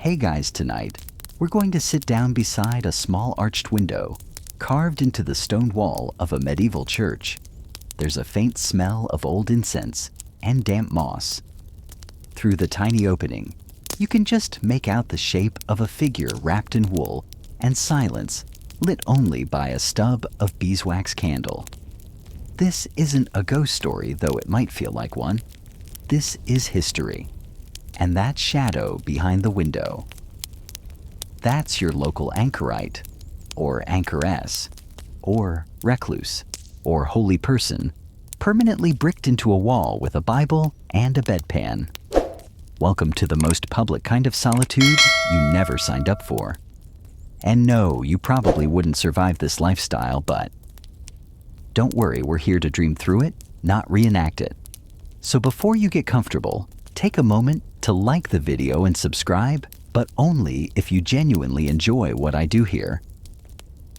Hey guys, tonight we're going to sit down beside a small arched window carved into the stone wall of a medieval church. There's a faint smell of old incense and damp moss. Through the tiny opening, you can just make out the shape of a figure wrapped in wool and silence, lit only by a stub of beeswax candle. This isn't a ghost story, though it might feel like one. This is history. And that shadow behind the window, that's your local anchorite, or anchoress, or recluse, or holy person, permanently bricked into a wall with a Bible and a bedpan. Welcome to the most public kind of solitude you never signed up for. And no, you probably wouldn't survive this lifestyle, but don't worry, we're here to dream through it, not reenact it. So before you get comfortable, take a moment to like the video and subscribe, but only if you genuinely enjoy what I do here.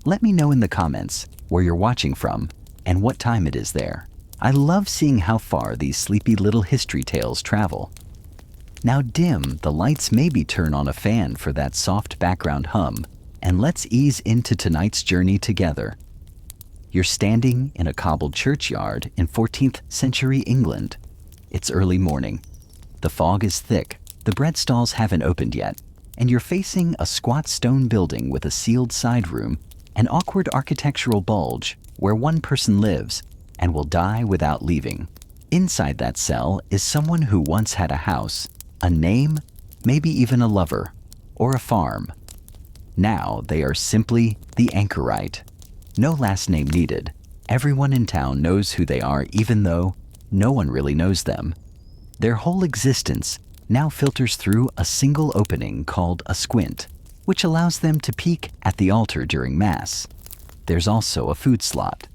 Let me know in the comments where you're watching from and what time it is there. I love seeing how far these sleepy little history tales travel. Now dim the lights, maybe turn on a fan for that soft background hum, and let's ease into tonight's journey together. You're standing in a cobbled churchyard in 14th century England. It's early morning. The fog is thick, the bread stalls haven't opened yet, and you're facing a squat stone building with a sealed side room, an awkward architectural bulge where one person lives and will die without leaving. Inside that cell is someone who once had a house, a name, maybe even a lover, or a farm. Now they are simply the anchorite. No last name needed. Everyone in town knows who they are, even though no one really knows them. Their whole existence now filters through a single opening called a squint, which allows them to peek at the altar during Mass. There's also a food slot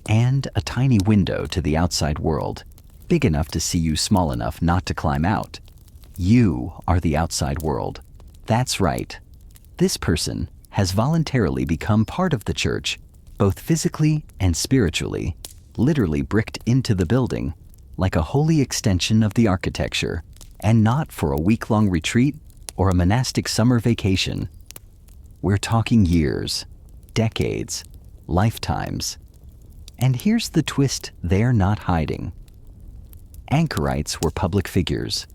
and a tiny window to the outside world, big enough to see you, small enough not to climb out. You are the outside world. That's right. This person has voluntarily become part of the church, both physically and spiritually, literally bricked into the building, like a holy extension of the architecture, and not for a week-long retreat or a monastic summer vacation. We're talking years, decades, lifetimes. And here's the twist they're not hiding. Anchorites were public figures.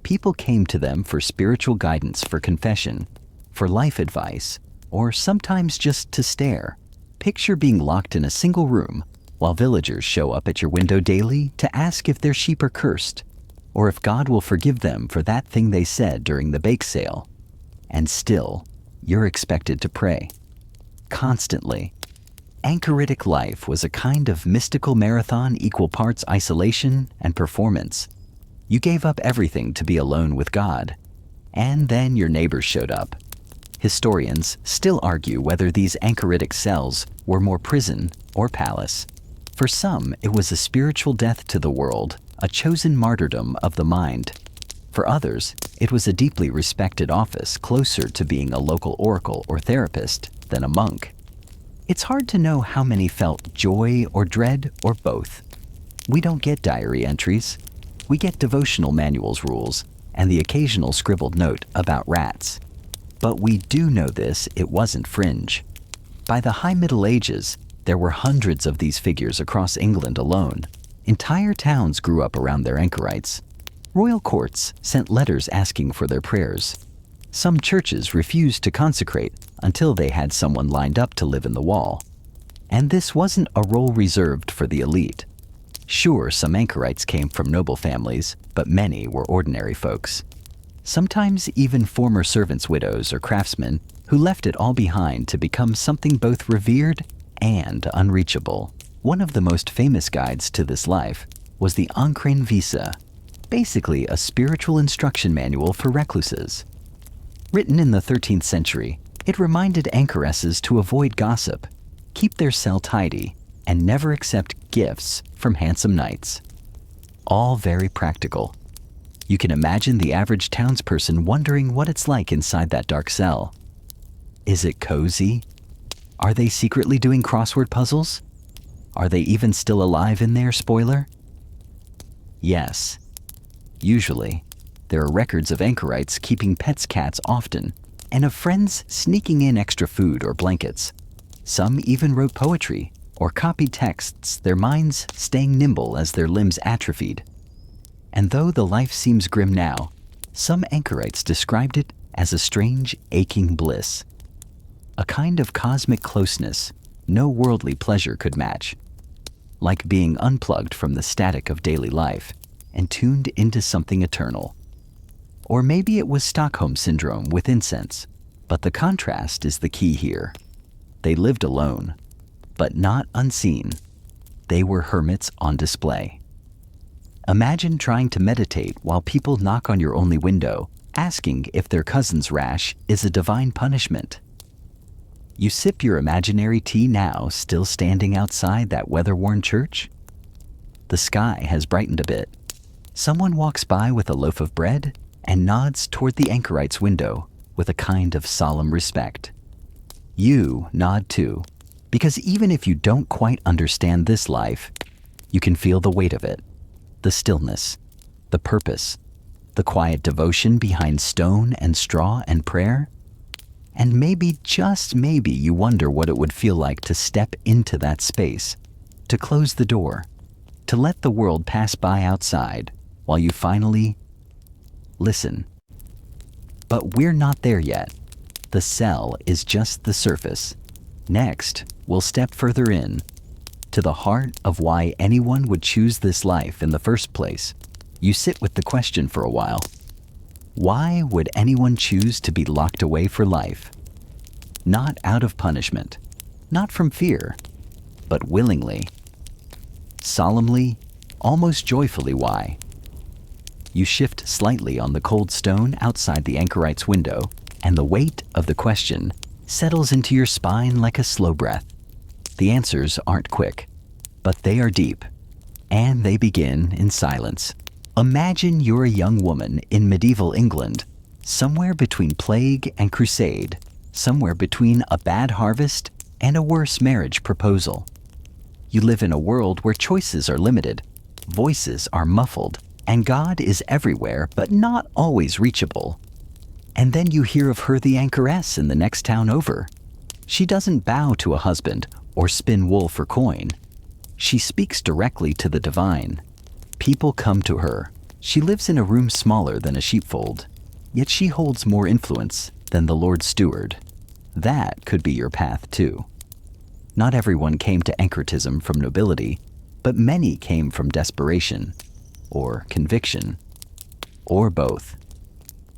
People came to them for spiritual guidance, for confession, for life advice, or sometimes just to stare. Picture being locked in a single room while villagers show up at your window daily to ask if their sheep are cursed, or if God will forgive them for that thing they said during the bake sale. And still, you're expected to pray. Constantly. Anchoritic life was a kind of mystical marathon, equal parts isolation and performance. You gave up everything to be alone with God. And then your neighbors showed up. Historians still argue whether these anchoritic cells were more prison or palace. For some, it was a spiritual death to the world, a chosen martyrdom of the mind. For others, it was a deeply respected office, closer to being a local oracle or therapist than a monk. It's hard to know how many felt joy or dread or both. We don't get diary entries. We get devotional manuals, rules, and the occasional scribbled note about rats. But we do know this: it wasn't fringe. By the High Middle Ages, there were hundreds of these figures across England alone. Entire towns grew up around their anchorites. Royal courts sent letters asking for their prayers. Some churches refused to consecrate until they had someone lined up to live in the wall. And this wasn't a role reserved for the elite. Sure, some anchorites came from noble families, but many were ordinary folks. Sometimes even former servants' widows or craftsmen who left it all behind to become something both revered and unreachable. One of the most famous guides to this life was the anchorites, basically a spiritual instruction manual for recluses. Written in the 13th century, it reminded anchoresses to avoid gossip, keep their cell tidy, and never accept gifts from handsome knights. All very practical. You can imagine the average townsperson wondering what it's like inside that dark cell. Is it cozy? Are they secretly doing crossword puzzles? Are they even still alive in there, spoiler? Yes, usually. There are records of anchorites keeping pets' cats often, and of friends sneaking in extra food or blankets. Some even wrote poetry or copied texts, their minds staying nimble as their limbs atrophied. And though the life seems grim now, some anchorites described it as a strange, aching bliss. A kind of cosmic closeness no worldly pleasure could match. Like being unplugged from the static of daily life and tuned into something eternal. Or maybe it was Stockholm Syndrome with incense, but the contrast is the key here. They lived alone, but not unseen. They were hermits on display. Imagine trying to meditate while people knock on your only window, asking if their cousin's rash is a divine punishment. You sip your imaginary tea now, still standing outside that weather-worn church? The sky has brightened a bit. Someone walks by with a loaf of bread and nods toward the anchorite's window with a kind of solemn respect. You nod too, because even if you don't quite understand this life, you can feel the weight of it, the stillness, the purpose, the quiet devotion behind stone and straw and prayer. And maybe, just maybe, you wonder what it would feel like to step into that space, to close the door, to let the world pass by outside while you finally listen. But we're not there yet. The cell is just the surface. Next, we'll step further in, to the heart of why anyone would choose this life in the first place. You sit with the question for a while. Why would anyone choose to be locked away for life? Not out of punishment, not from fear, but willingly, solemnly, almost joyfully. Why? You shift slightly on the cold stone outside the anchorite's window, and the weight of the question settles into your spine like a slow breath. The answers aren't quick, but they are deep, and they begin in silence. Imagine you're a young woman in medieval England, somewhere between plague and crusade, somewhere between a bad harvest and a worse marriage proposal. You live in a world where choices are limited, voices are muffled, and God is everywhere but not always reachable. And then you hear of her, the anchoress in the next town over. She doesn't bow to a husband or spin wool for coin. She speaks directly to the divine. People come to her. She lives in a room smaller than a sheepfold, yet she holds more influence than the Lord's steward. That could be your path too. Not everyone came to anchoritism from nobility, but many came from desperation, or conviction, or both.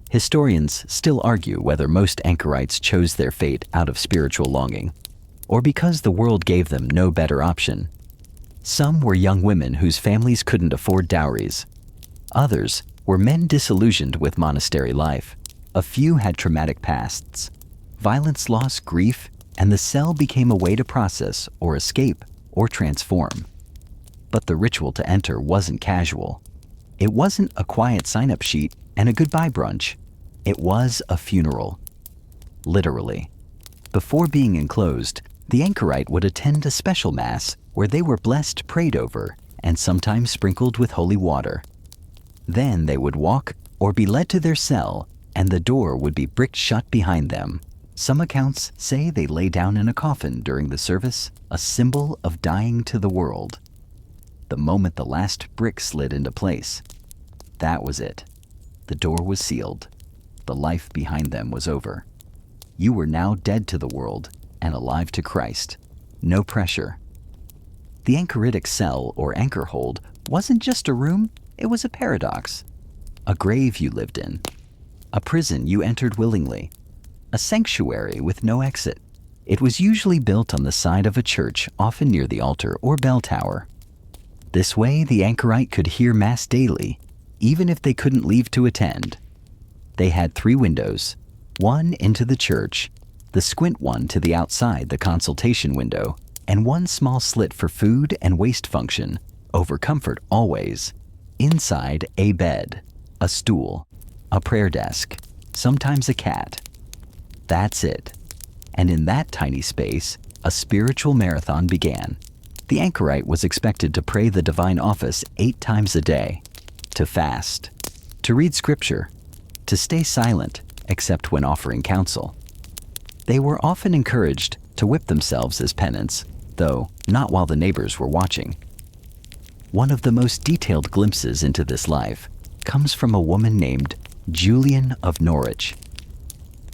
Historians still argue whether most anchorites chose their fate out of spiritual longing, or because the world gave them no better option. Some were young women whose families couldn't afford dowries. Others were men disillusioned with monastery life. A few had traumatic pasts, violence, loss, grief, and the cell became a way to process or escape or transform. But the ritual to enter wasn't casual. It wasn't a quiet sign-up sheet and a goodbye brunch. It was a funeral. Literally. Before being enclosed, the anchorite would attend a special mass where they were blessed, prayed over, and sometimes sprinkled with holy water. Then they would walk or be led to their cell, and the door would be bricked shut behind them. Some accounts say they lay down in a coffin during the service, a symbol of dying to the world. The moment the last brick slid into place, that was it. The door was sealed. The life behind them was over. You were now dead to the world and alive to Christ. No pressure. The anchoritic cell or anchor hold wasn't just a room, it was a paradox. A grave you lived in. A prison you entered willingly. A sanctuary with no exit. It was usually built on the side of a church, often near the altar or bell tower. This way, the anchorite could hear Mass daily, even if they couldn't leave to attend. They had 3 windows, one into the church, the squint one to the outside, the consultation window, and one small slit for food and waste function, over comfort always. Inside, a bed, a stool, a prayer desk, sometimes a cat. That's it. And in that tiny space, a spiritual marathon began. The anchorite was expected to pray the divine office 8 times a day, to fast, to read scripture, to stay silent except when offering counsel. They were often encouraged to whip themselves as penance, though not while the neighbors were watching. One of the most detailed glimpses into this life comes from a woman named Julian of Norwich.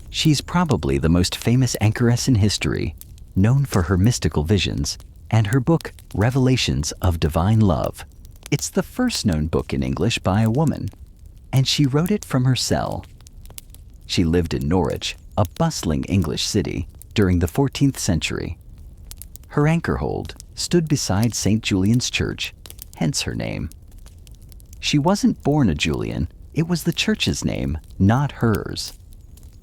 She's probably the most famous anchoress in history, known for her mystical visions and her book Revelations of Divine Love. It's the first known book in English by a woman, and she wrote it from her cell. She lived in Norwich, a bustling English city, during the 14th century. Her anchorhold stood beside St. Julian's Church, hence her name. She wasn't born a Julian, it was the church's name, not hers.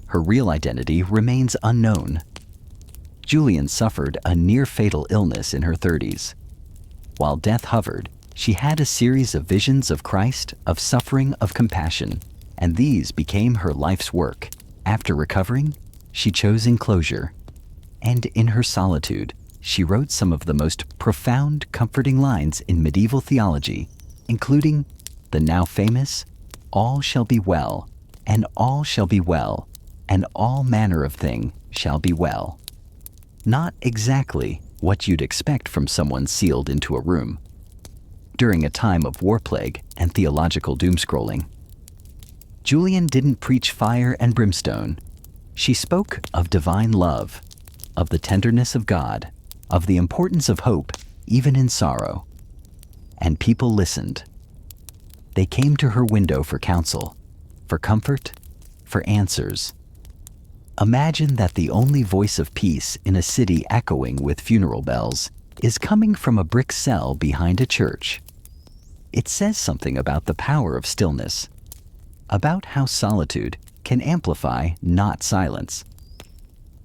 Her real identity remains unknown. Julian suffered a near-fatal illness in her 30s. While death hovered, she had a series of visions of Christ, of suffering, of compassion, and these became her life's work. After recovering, she chose enclosure, and in her solitude, she wrote some of the most profound, comforting lines in medieval theology, including the now famous, "All shall be well, and all shall be well, and all manner of thing shall be well." Not exactly what you'd expect from someone sealed into a room during a time of war plague and theological doomscrolling. Julian didn't preach fire and brimstone. She spoke of divine love, of the tenderness of God, of the importance of hope, even in sorrow. And people listened. They came to her window for counsel, for comfort, for answers. Imagine that the only voice of peace in a city echoing with funeral bells is coming from a brick cell behind a church. It says something about the power of stillness, about how solitude can amplify, not silence.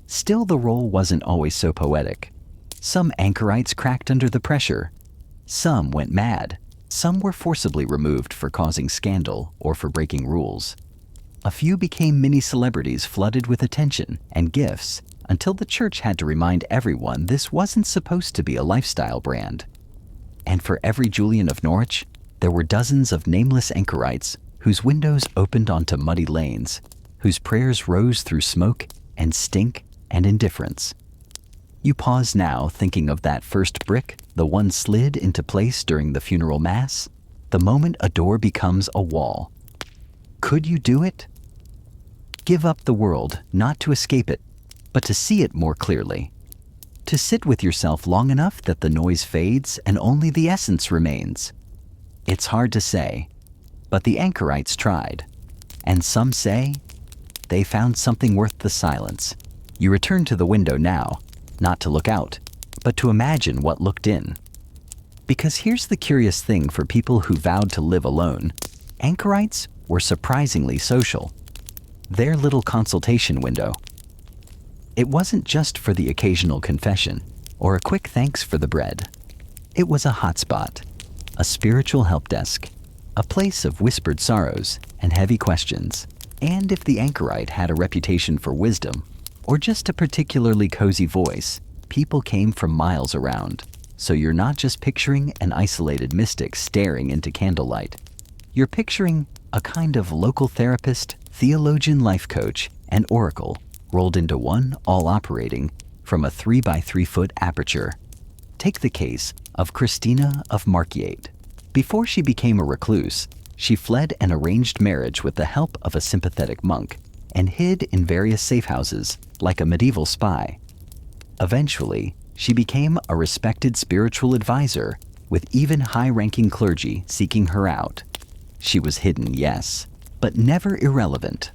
Still, the role wasn't always so poetic. Some anchorites cracked under the pressure. Some went mad. Some were forcibly removed for causing scandal or for breaking rules. A few became mini-celebrities flooded with attention and gifts until the church had to remind everyone this wasn't supposed to be a lifestyle brand. And for every Julian of Norwich, there were dozens of nameless anchorites whose windows opened onto muddy lanes, whose prayers rose through smoke and stink and indifference. You pause now thinking of that first brick, the one slid into place during the funeral mass, the moment a door becomes a wall. Could you do it? Give up the world, not to escape it, but to see it more clearly. To sit with yourself long enough that the noise fades and only the essence remains. It's hard to say, but the anchorites tried. And some say they found something worth the silence. You return to the window now, not to look out, but to imagine what looked in. Because here's the curious thing for people who vowed to live alone. Anchorites were surprisingly social. Their little consultation window. It wasn't just for the occasional confession or a quick thanks for the bread. It was a hotspot, a spiritual help desk, a place of whispered sorrows and heavy questions. And if the anchorite had a reputation for wisdom or just a particularly cozy voice, people came from miles around. So you're not just picturing an isolated mystic staring into candlelight. You're picturing a kind of local therapist, theologian, life coach, and oracle rolled into one, all operating from a 3-by-3-foot aperture. Take the case of Christina of Markiate. Before she became a recluse, she fled an arranged marriage with the help of a sympathetic monk and hid in various safe houses like a medieval spy. Eventually, she became a respected spiritual advisor with even high-ranking clergy seeking her out. She was hidden, yes, but never irrelevant.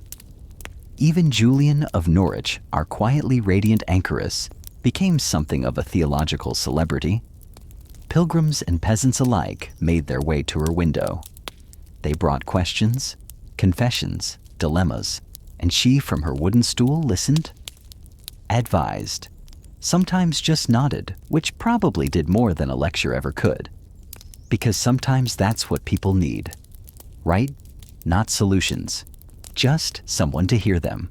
Even Julian of Norwich, our quietly radiant anchoress, became something of a theological celebrity. Pilgrims and peasants alike made their way to her window. They brought questions, confessions, dilemmas, and she, from her wooden stool, listened, advised, sometimes just nodded, which probably did more than a lecture ever could. Because sometimes that's what people need. Right? Not solutions. Just someone to hear them.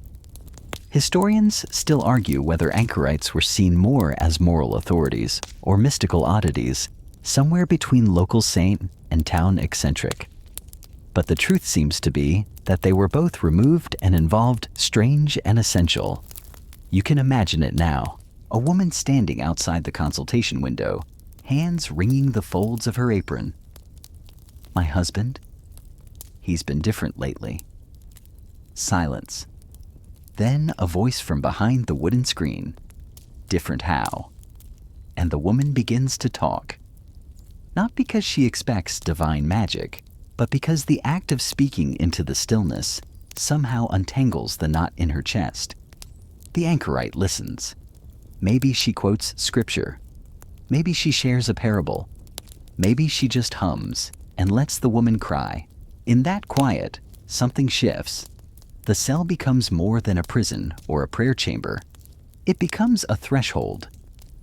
Historians still argue whether anchorites were seen more as moral authorities or mystical oddities, somewhere between local saint and town eccentric. But the truth seems to be that they were both removed and involved, strange and essential. You can imagine it now. A woman standing outside the consultation window, hands wringing the folds of her apron. My husband? He's been different lately. Silence. Then a voice from behind the wooden screen. Different how? And the woman begins to talk. Not because she expects divine magic, but because the act of speaking into the stillness somehow untangles the knot in her chest. The anchorite listens. Maybe she quotes scripture. Maybe she shares a parable. Maybe she just hums and lets the woman cry. In that quiet, something shifts. The cell becomes more than a prison or a prayer chamber. It becomes a threshold,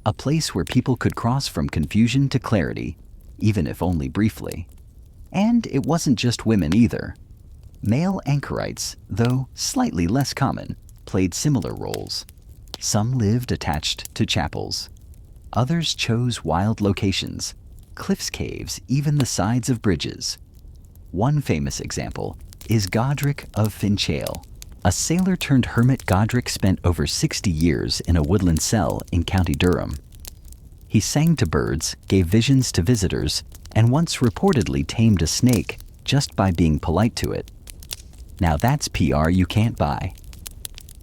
a place where people could cross from confusion to clarity, even if only briefly. And it wasn't just women either. Male anchorites, though slightly less common, played similar roles. Some lived attached to chapels. Others chose wild locations, cliffs, caves, even the sides of bridges. One famous example is Godric of Finchale. A sailor turned hermit, Godric spent over 60 years in a woodland cell in County Durham. He sang to birds, gave visions to visitors, and once reportedly tamed a snake just by being polite to it. Now that's PR you can't buy.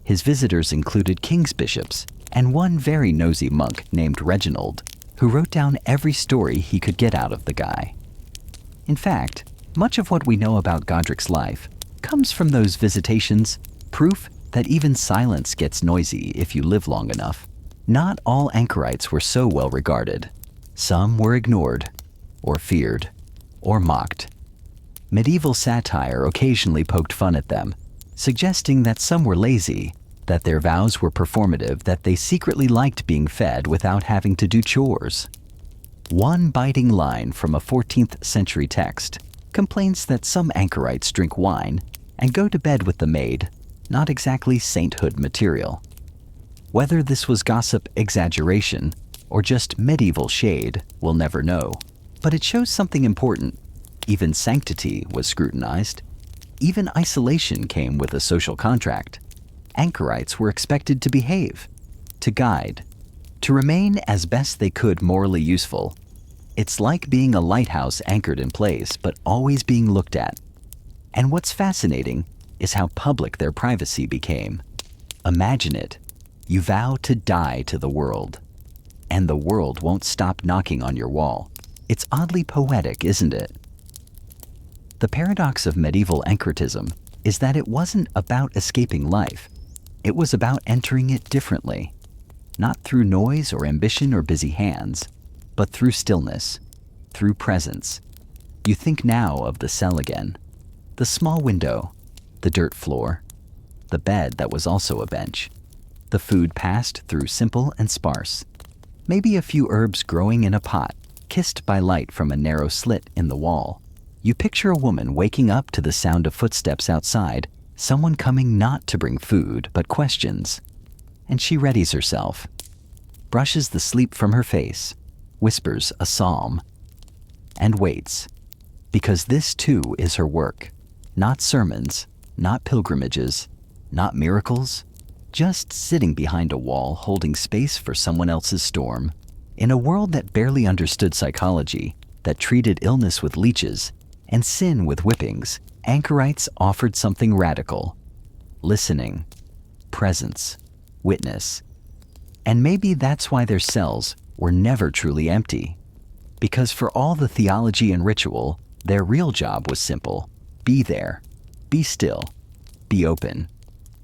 His visitors included king's bishops and one very nosy monk named Reginald, who wrote down every story he could get out of the guy. In fact, much of what we know about Godric's life comes from those visitations, proof that even silence gets noisy if you live long enough. Not all anchorites were so well regarded. Some were ignored, or feared, or mocked. Medieval satire occasionally poked fun at them, suggesting that some were lazy, that their vows were performative, that they secretly liked being fed without having to do chores. One biting line from a 14th century text complains that some anchorites drink wine and go to bed with the maid, not exactly sainthood material. Whether this was gossip exaggeration or just medieval shade, we'll never know. But it shows something important. Even sanctity was scrutinized. Even isolation came with a social contract. Anchorites were expected to behave, to guide, to remain as best they could morally useful. It's like being a lighthouse anchored in place, but always being looked at. And what's fascinating is how public their privacy became. Imagine it. You vow to die to the world, and the world won't stop knocking on your wall. It's oddly poetic, isn't it? The paradox of medieval anchoritism is that it wasn't about escaping life. It was about entering it differently, not through noise or ambition or busy hands, but through stillness, through presence. You think now of the cell again, the small window, the dirt floor, the bed that was also a bench. The food passed through simple and sparse. Maybe a few herbs growing in a pot, kissed by light from a narrow slit in the wall. You picture a woman waking up to the sound of footsteps outside, someone coming not to bring food, but questions. And she readies herself, brushes the sleep from her face, whispers a psalm, and waits. Because this too is her work. Not sermons, not pilgrimages, not miracles, just sitting behind a wall holding space for someone else's storm. In a world that barely understood psychology, that treated illness with leeches and sin with whippings, anchorites offered something radical. Listening, presence, witness. And maybe that's why their cells were never truly empty. Because for all the theology and ritual, their real job was simple. Be there, be still, be open.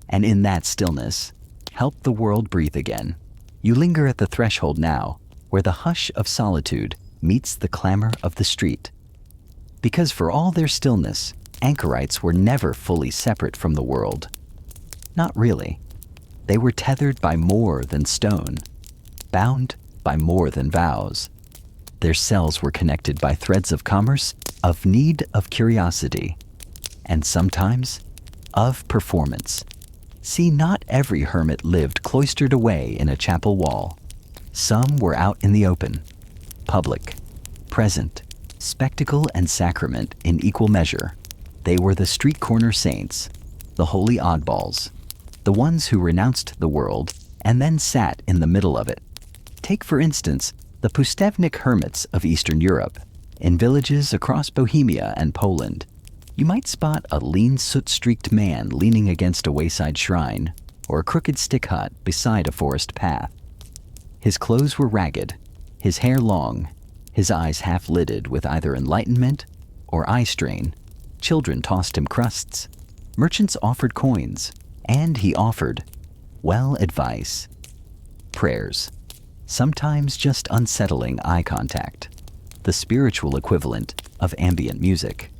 And in that stillness, help the world breathe again. You linger at the threshold now, where the hush of solitude meets the clamor of the street. Because for all their stillness, anchorites were never fully separate from the world. Not really. They were tethered by more than stone, bound by more than vows. Their cells were connected by threads of commerce, of need, of curiosity, and sometimes of performance. See, not every hermit lived cloistered away in a chapel wall. Some were out in the open, public, present, spectacle and sacrament in equal measure. They were the street corner saints, the holy oddballs, the ones who renounced the world and then sat in the middle of it. Take, for instance, the Pustevnik hermits of Eastern Europe. In villages across Bohemia and Poland, you might spot a lean, soot-streaked man leaning against a wayside shrine or a crooked stick hut beside a forest path. His clothes were ragged, his hair long, his eyes half-lidded with either enlightenment or eye strain. Children tossed him crusts, merchants offered coins, and he offered, well, advice, prayers, sometimes just unsettling eye contact, the spiritual equivalent of ambient music.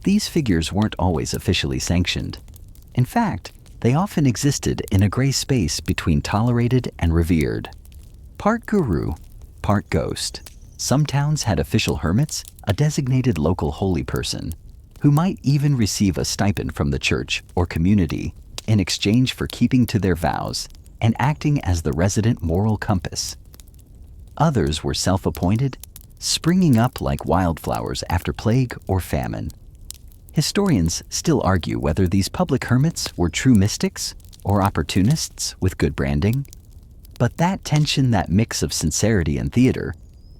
These figures weren't always officially sanctioned. In fact, they often existed in a gray space between tolerated and revered. Part guru, part ghost. Some towns had official hermits, a designated local holy person, who might even receive a stipend from the church or community in exchange for keeping to their vows and acting as the resident moral compass. Others were self-appointed, springing up like wildflowers after plague or famine. Historians still argue whether these public hermits were true mystics or opportunists with good branding, but that tension, that mix of sincerity and theater,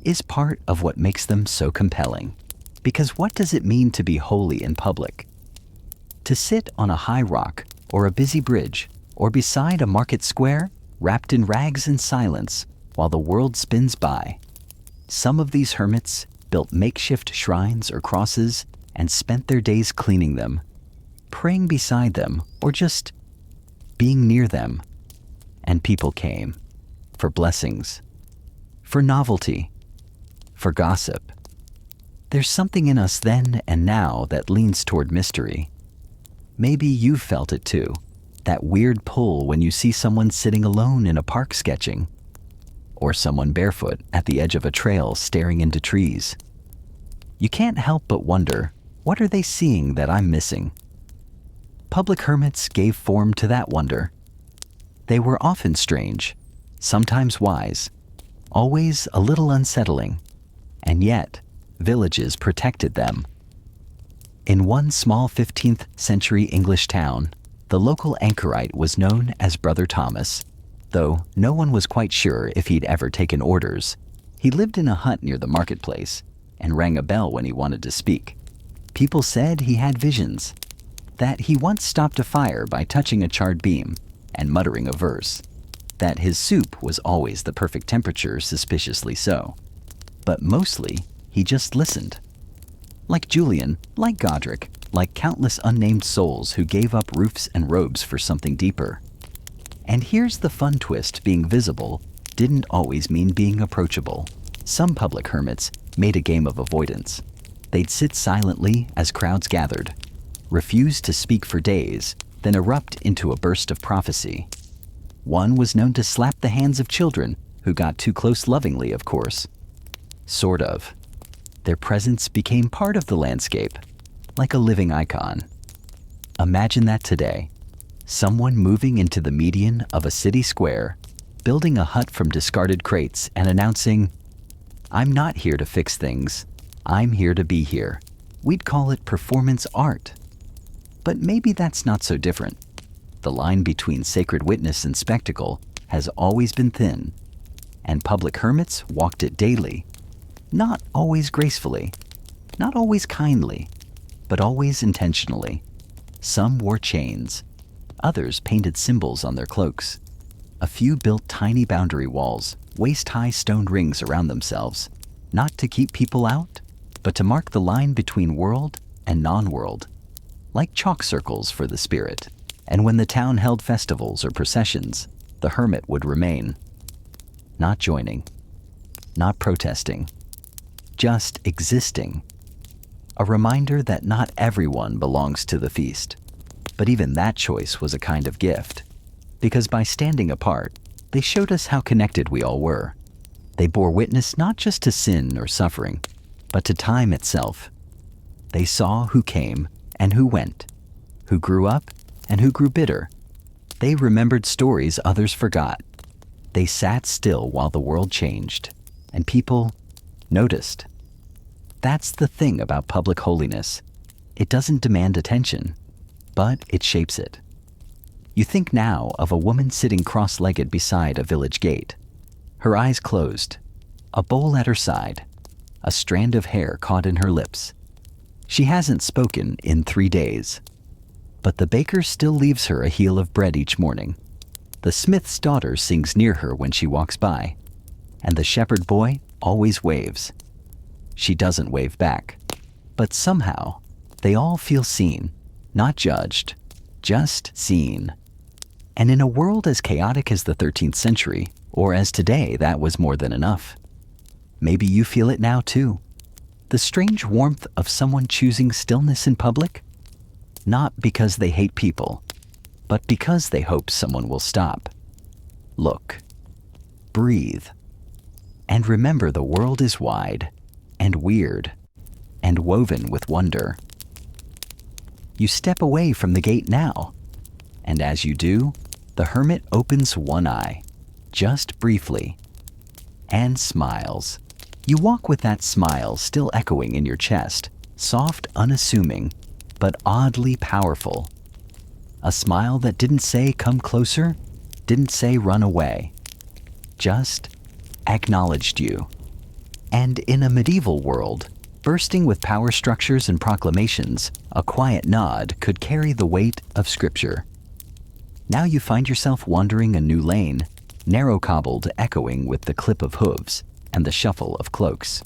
is part of what makes them so compelling. Because what does it mean to be holy in public? To sit on a high rock or a busy bridge or beside a market square, wrapped in rags and silence while the world spins by. Some of these hermits built makeshift shrines or crosses and spent their days cleaning them, praying beside them, or just being near them. And people came for blessings, for novelty, for gossip. There's something in us then and now that leans toward mystery. Maybe you've felt it too, that weird pull when you see someone sitting alone in a park sketching, or someone barefoot at the edge of a trail staring into trees. You can't help but wonder, what are they seeing that I'm missing? Public hermits gave form to that wonder. They were often strange, sometimes wise, always a little unsettling, and yet villages protected them. In one small 15th century English town, the local anchorite was known as Brother Thomas, though no one was quite sure if he'd ever taken orders. He lived in a hut near the marketplace and rang a bell when he wanted to speak. People said he had visions, that he once stopped a fire by touching a charred beam and muttering a verse, that his soup was always the perfect temperature, suspiciously so. But mostly, he just listened. Like Julian, like Godric, like countless unnamed souls who gave up roofs and robes for something deeper. And here's the fun twist, being visible didn't always mean being approachable. Some public hermits made a game of avoidance. They'd sit silently as crowds gathered, refuse to speak for days, then erupt into a burst of prophecy. One was known to slap the hands of children who got too close, lovingly, of course. Sort of. Their presence became part of the landscape, like a living icon. Imagine that today. Someone moving into the median of a city square, building a hut from discarded crates and announcing, "I'm not here to fix things. I'm here to be here." We'd call it performance art. But maybe that's not so different. The line between sacred witness and spectacle has always been thin, and public hermits walked it daily. Not always gracefully, not always kindly, but always intentionally. Some wore chains, others painted symbols on their cloaks. A few built tiny boundary walls, waist-high stone rings around themselves, not to keep people out, but to mark the line between world and non-world, like chalk circles for the spirit. And when the town held festivals or processions, the hermit would remain, not joining, not protesting, just existing. A reminder that not everyone belongs to the feast. But even that choice was a kind of gift, because by standing apart, they showed us how connected we all were. They bore witness not just to sin or suffering, but to time itself. They saw who came and who went, who grew up and who grew bitter. They remembered stories others forgot. They sat still while the world changed, and people noticed. That's the thing about public holiness. It doesn't demand attention, but it shapes it. You think now of a woman sitting cross-legged beside a village gate, her eyes closed, a bowl at her side, a strand of hair caught in her lips. She hasn't spoken in 3 days, but the baker still leaves her a heel of bread each morning. The smith's daughter sings near her when she walks by, and the shepherd boy always waves. She doesn't wave back, but somehow they all feel seen, not judged, just seen. And in a world as chaotic as the 13th century, or as today, that was more than enough. Maybe you feel it now too. The strange warmth of someone choosing stillness in public? Not because they hate people, but because they hope someone will stop. Look, breathe, and remember the world is wide and weird and woven with wonder. You step away from the gate now, and as you do, the hermit opens one eye, just briefly, and smiles. You walk with that smile still echoing in your chest, soft, unassuming, but oddly powerful. A smile that didn't say come closer, didn't say run away, just acknowledged you. And in a medieval world, bursting with power structures and proclamations, a quiet nod could carry the weight of scripture. Now you find yourself wandering a new lane, narrow-cobbled, echoing with the clip of hooves and the shuffle of cloaks.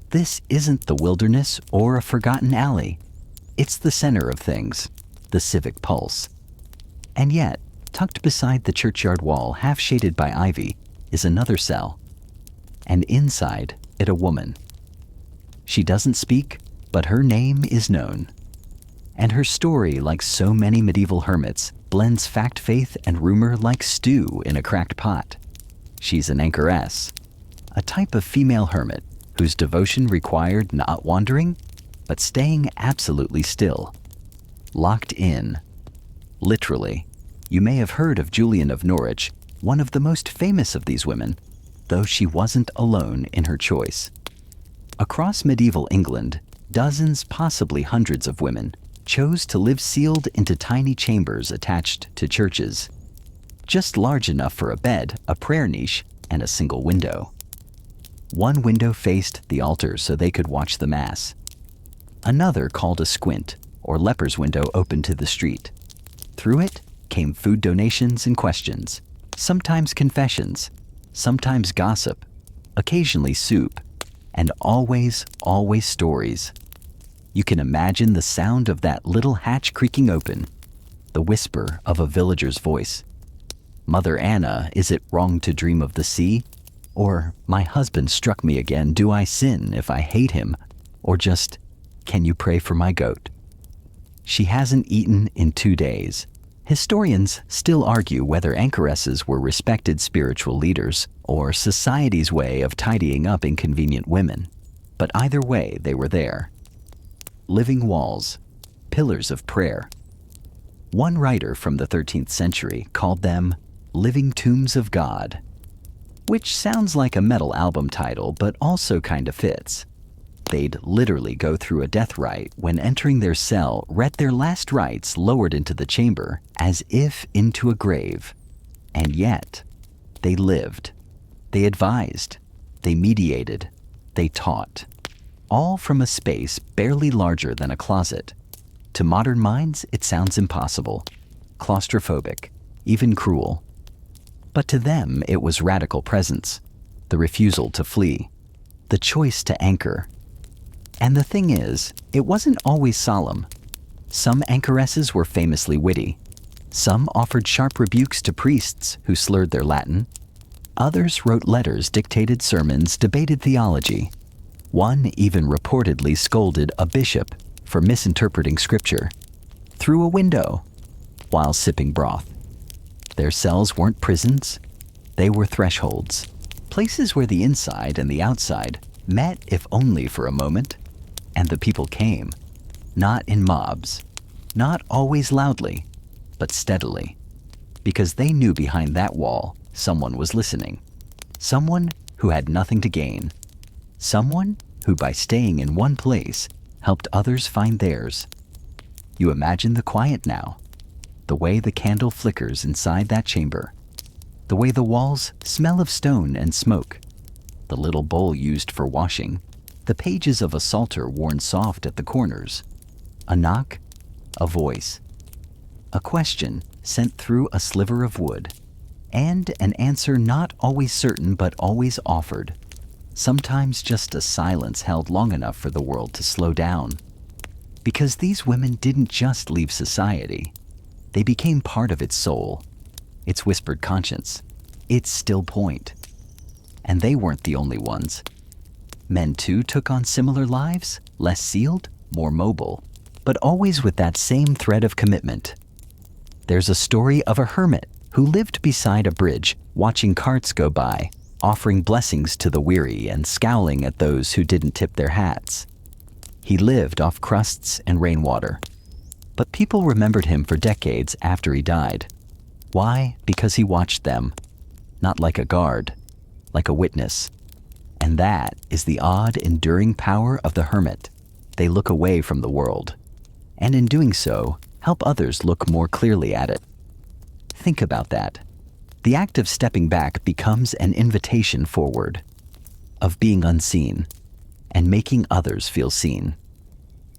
This isn't the wilderness or a forgotten alley. It's the center of things, the civic pulse. And yet, tucked beside the churchyard wall, half shaded by ivy, is another cell. And inside it a woman. She doesn't speak, but her name is known. And her story, like so many medieval hermits, blends fact, faith, and rumor like stew in a cracked pot. She's an anchoress, a type of female hermit whose devotion required not wandering, but staying absolutely still, locked in. Literally. You may have heard of Julian of Norwich, one of the most famous of these women, though she wasn't alone in her choice. Across medieval England, dozens, possibly hundreds of women chose to live sealed into tiny chambers attached to churches, just large enough for a bed, a prayer niche, and a single window. One window faced the altar so they could watch the Mass. Another, called a squint, or leper's window, opened to the street. Through it came food donations and questions, sometimes confessions, sometimes gossip, occasionally soup, and always stories. You can imagine the sound of that little hatch creaking open, the whisper of a villager's voice. Mother Anna, is it wrong to dream of the sea? Or, my husband struck me again, do I sin if I hate him? Or just, can you pray for my goat? She hasn't eaten in 2 days. Historians still argue whether anchoresses were respected spiritual leaders or society's way of tidying up inconvenient women. But either way, they were there. Living walls, pillars of prayer. One writer from the 13th century called them living tombs of God, which sounds like a metal album title, but also kinda fits. They'd literally go through a death rite when entering their cell, read their last rites lowered into the chamber as if into a grave. And yet, they lived. They advised. They mediated. They taught. All from a space barely larger than a closet. To modern minds, it sounds impossible, claustrophobic, even cruel. But to them, it was radical presence, the refusal to flee, the choice to anchor. And the thing is, it wasn't always solemn. Some anchoresses were famously witty. Some offered sharp rebukes to priests who slurred their Latin. Others wrote letters, dictated sermons, debated theology. One even reportedly scolded a bishop for misinterpreting scripture through a window while sipping broth. Their cells weren't prisons. They were thresholds, places where the inside and the outside met, if only for a moment. And the people came, not in mobs, not always loudly, but steadily, because they knew behind that wall someone was listening, someone who had nothing to gain, someone who, by staying in one place, helped others find theirs. You imagine the quiet now, the way the candle flickers inside that chamber, the way the walls smell of stone and smoke, the little bowl used for washing, the pages of a psalter worn soft at the corners, a knock, a voice, a question sent through a sliver of wood, and an answer not always certain but always offered, sometimes just a silence held long enough for the world to slow down. Because these women didn't just leave society, they became part of its soul, its whispered conscience, its still point. And they weren't the only ones. Men too took on similar lives, less sealed, more mobile, but always with that same thread of commitment. There's a story of a hermit who lived beside a bridge, watching carts go by, offering blessings to the weary and scowling at those who didn't tip their hats. He lived off crusts and rainwater, but people remembered him for decades after he died. Why? Because he watched them, not like a guard, like a witness. And that is the odd, enduring power of the hermit. They look away from the world, and in doing so, help others look more clearly at it. Think about that. The act of stepping back becomes an invitation forward, of being unseen, and making others feel seen.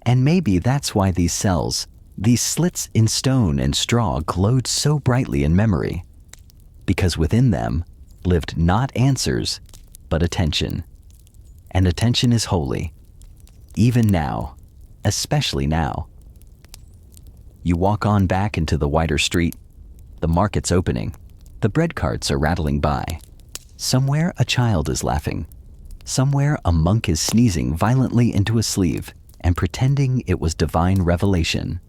And maybe that's why these cells, these slits in stone and straw, glowed so brightly in memory, because within them lived not answers, but attention. And attention is holy, even now, especially now. You walk on back into the wider street. The market's opening. The bread carts are rattling by. Somewhere a child is laughing. Somewhere a monk is sneezing violently into a sleeve and pretending it was divine revelation.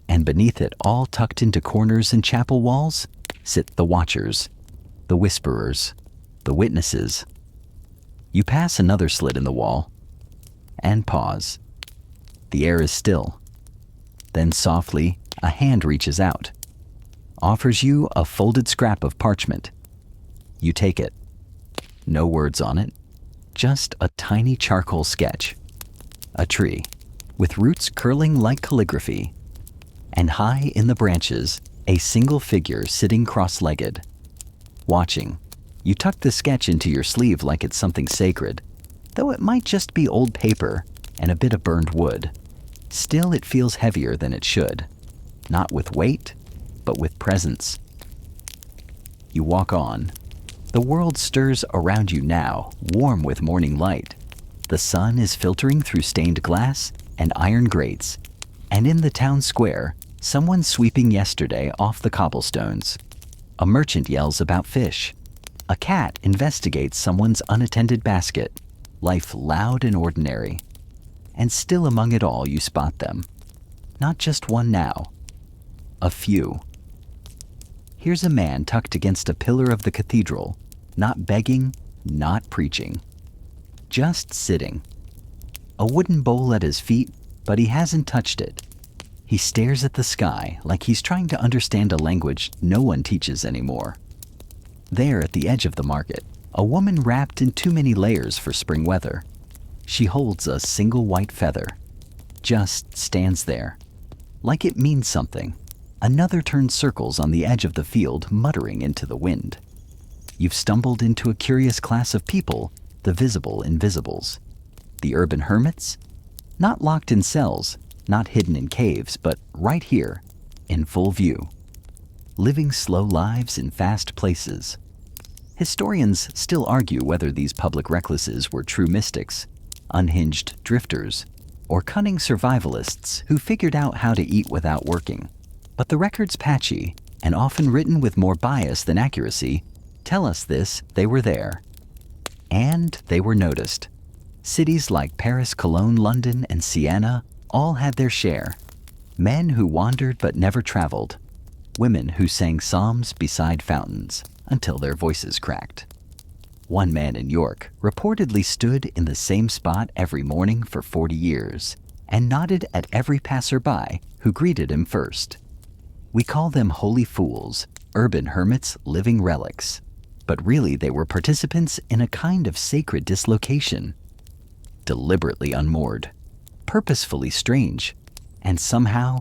And beneath it, all tucked into corners and chapel walls, sit the watchers, the whisperers, the witnesses. You pass another slit in the wall and pause. The air is still. Then softly, a hand reaches out, offers you a folded scrap of parchment. You take it. No words on it, just a tiny charcoal sketch. A tree, with roots curling like calligraphy. And high in the branches, a single figure sitting cross-legged, watching. You tuck the sketch into your sleeve like it's something sacred, though it might just be old paper and a bit of burned wood. Still, it feels heavier than it should. Not with weight, but with presence. You walk on. The world stirs around you now, warm with morning light. The sun is filtering through stained glass and iron grates. And in the town square, someone's sweeping yesterday off the cobblestones. A merchant yells about fish. A cat investigates someone's unattended basket. Life loud and ordinary. And still among it all you spot them. Not just one now. A few. Here's a man tucked against a pillar of the cathedral, not begging, not preaching. Just sitting. A wooden bowl at his feet, but he hasn't touched it. He stares at the sky like he's trying to understand a language no one teaches anymore. There at the edge of the market, a woman wrapped in too many layers for spring weather. She holds a single white feather, just stands there, like it means something. Another turns circles on the edge of the field, muttering into the wind. You've stumbled into a curious class of people, the visible invisibles. The urban hermits, not locked in cells, not hidden in caves, but right here, in full view. Living slow lives in fast places. Historians still argue whether these public recluses were true mystics, unhinged drifters, or cunning survivalists who figured out how to eat without working. But the records patchy, and often written with more bias than accuracy, tell us this: they were there. And they were noticed. Cities like Paris, Cologne, London, and Siena all had their share. Men who wandered but never traveled. Women who sang psalms beside fountains until their voices cracked. One man in York reportedly stood in the same spot every morning for 40 years and nodded at every passerby who greeted him first. We call them holy fools, urban hermits, living relics. But really they were participants in a kind of sacred dislocation. Deliberately unmoored. purposefully strange, and somehow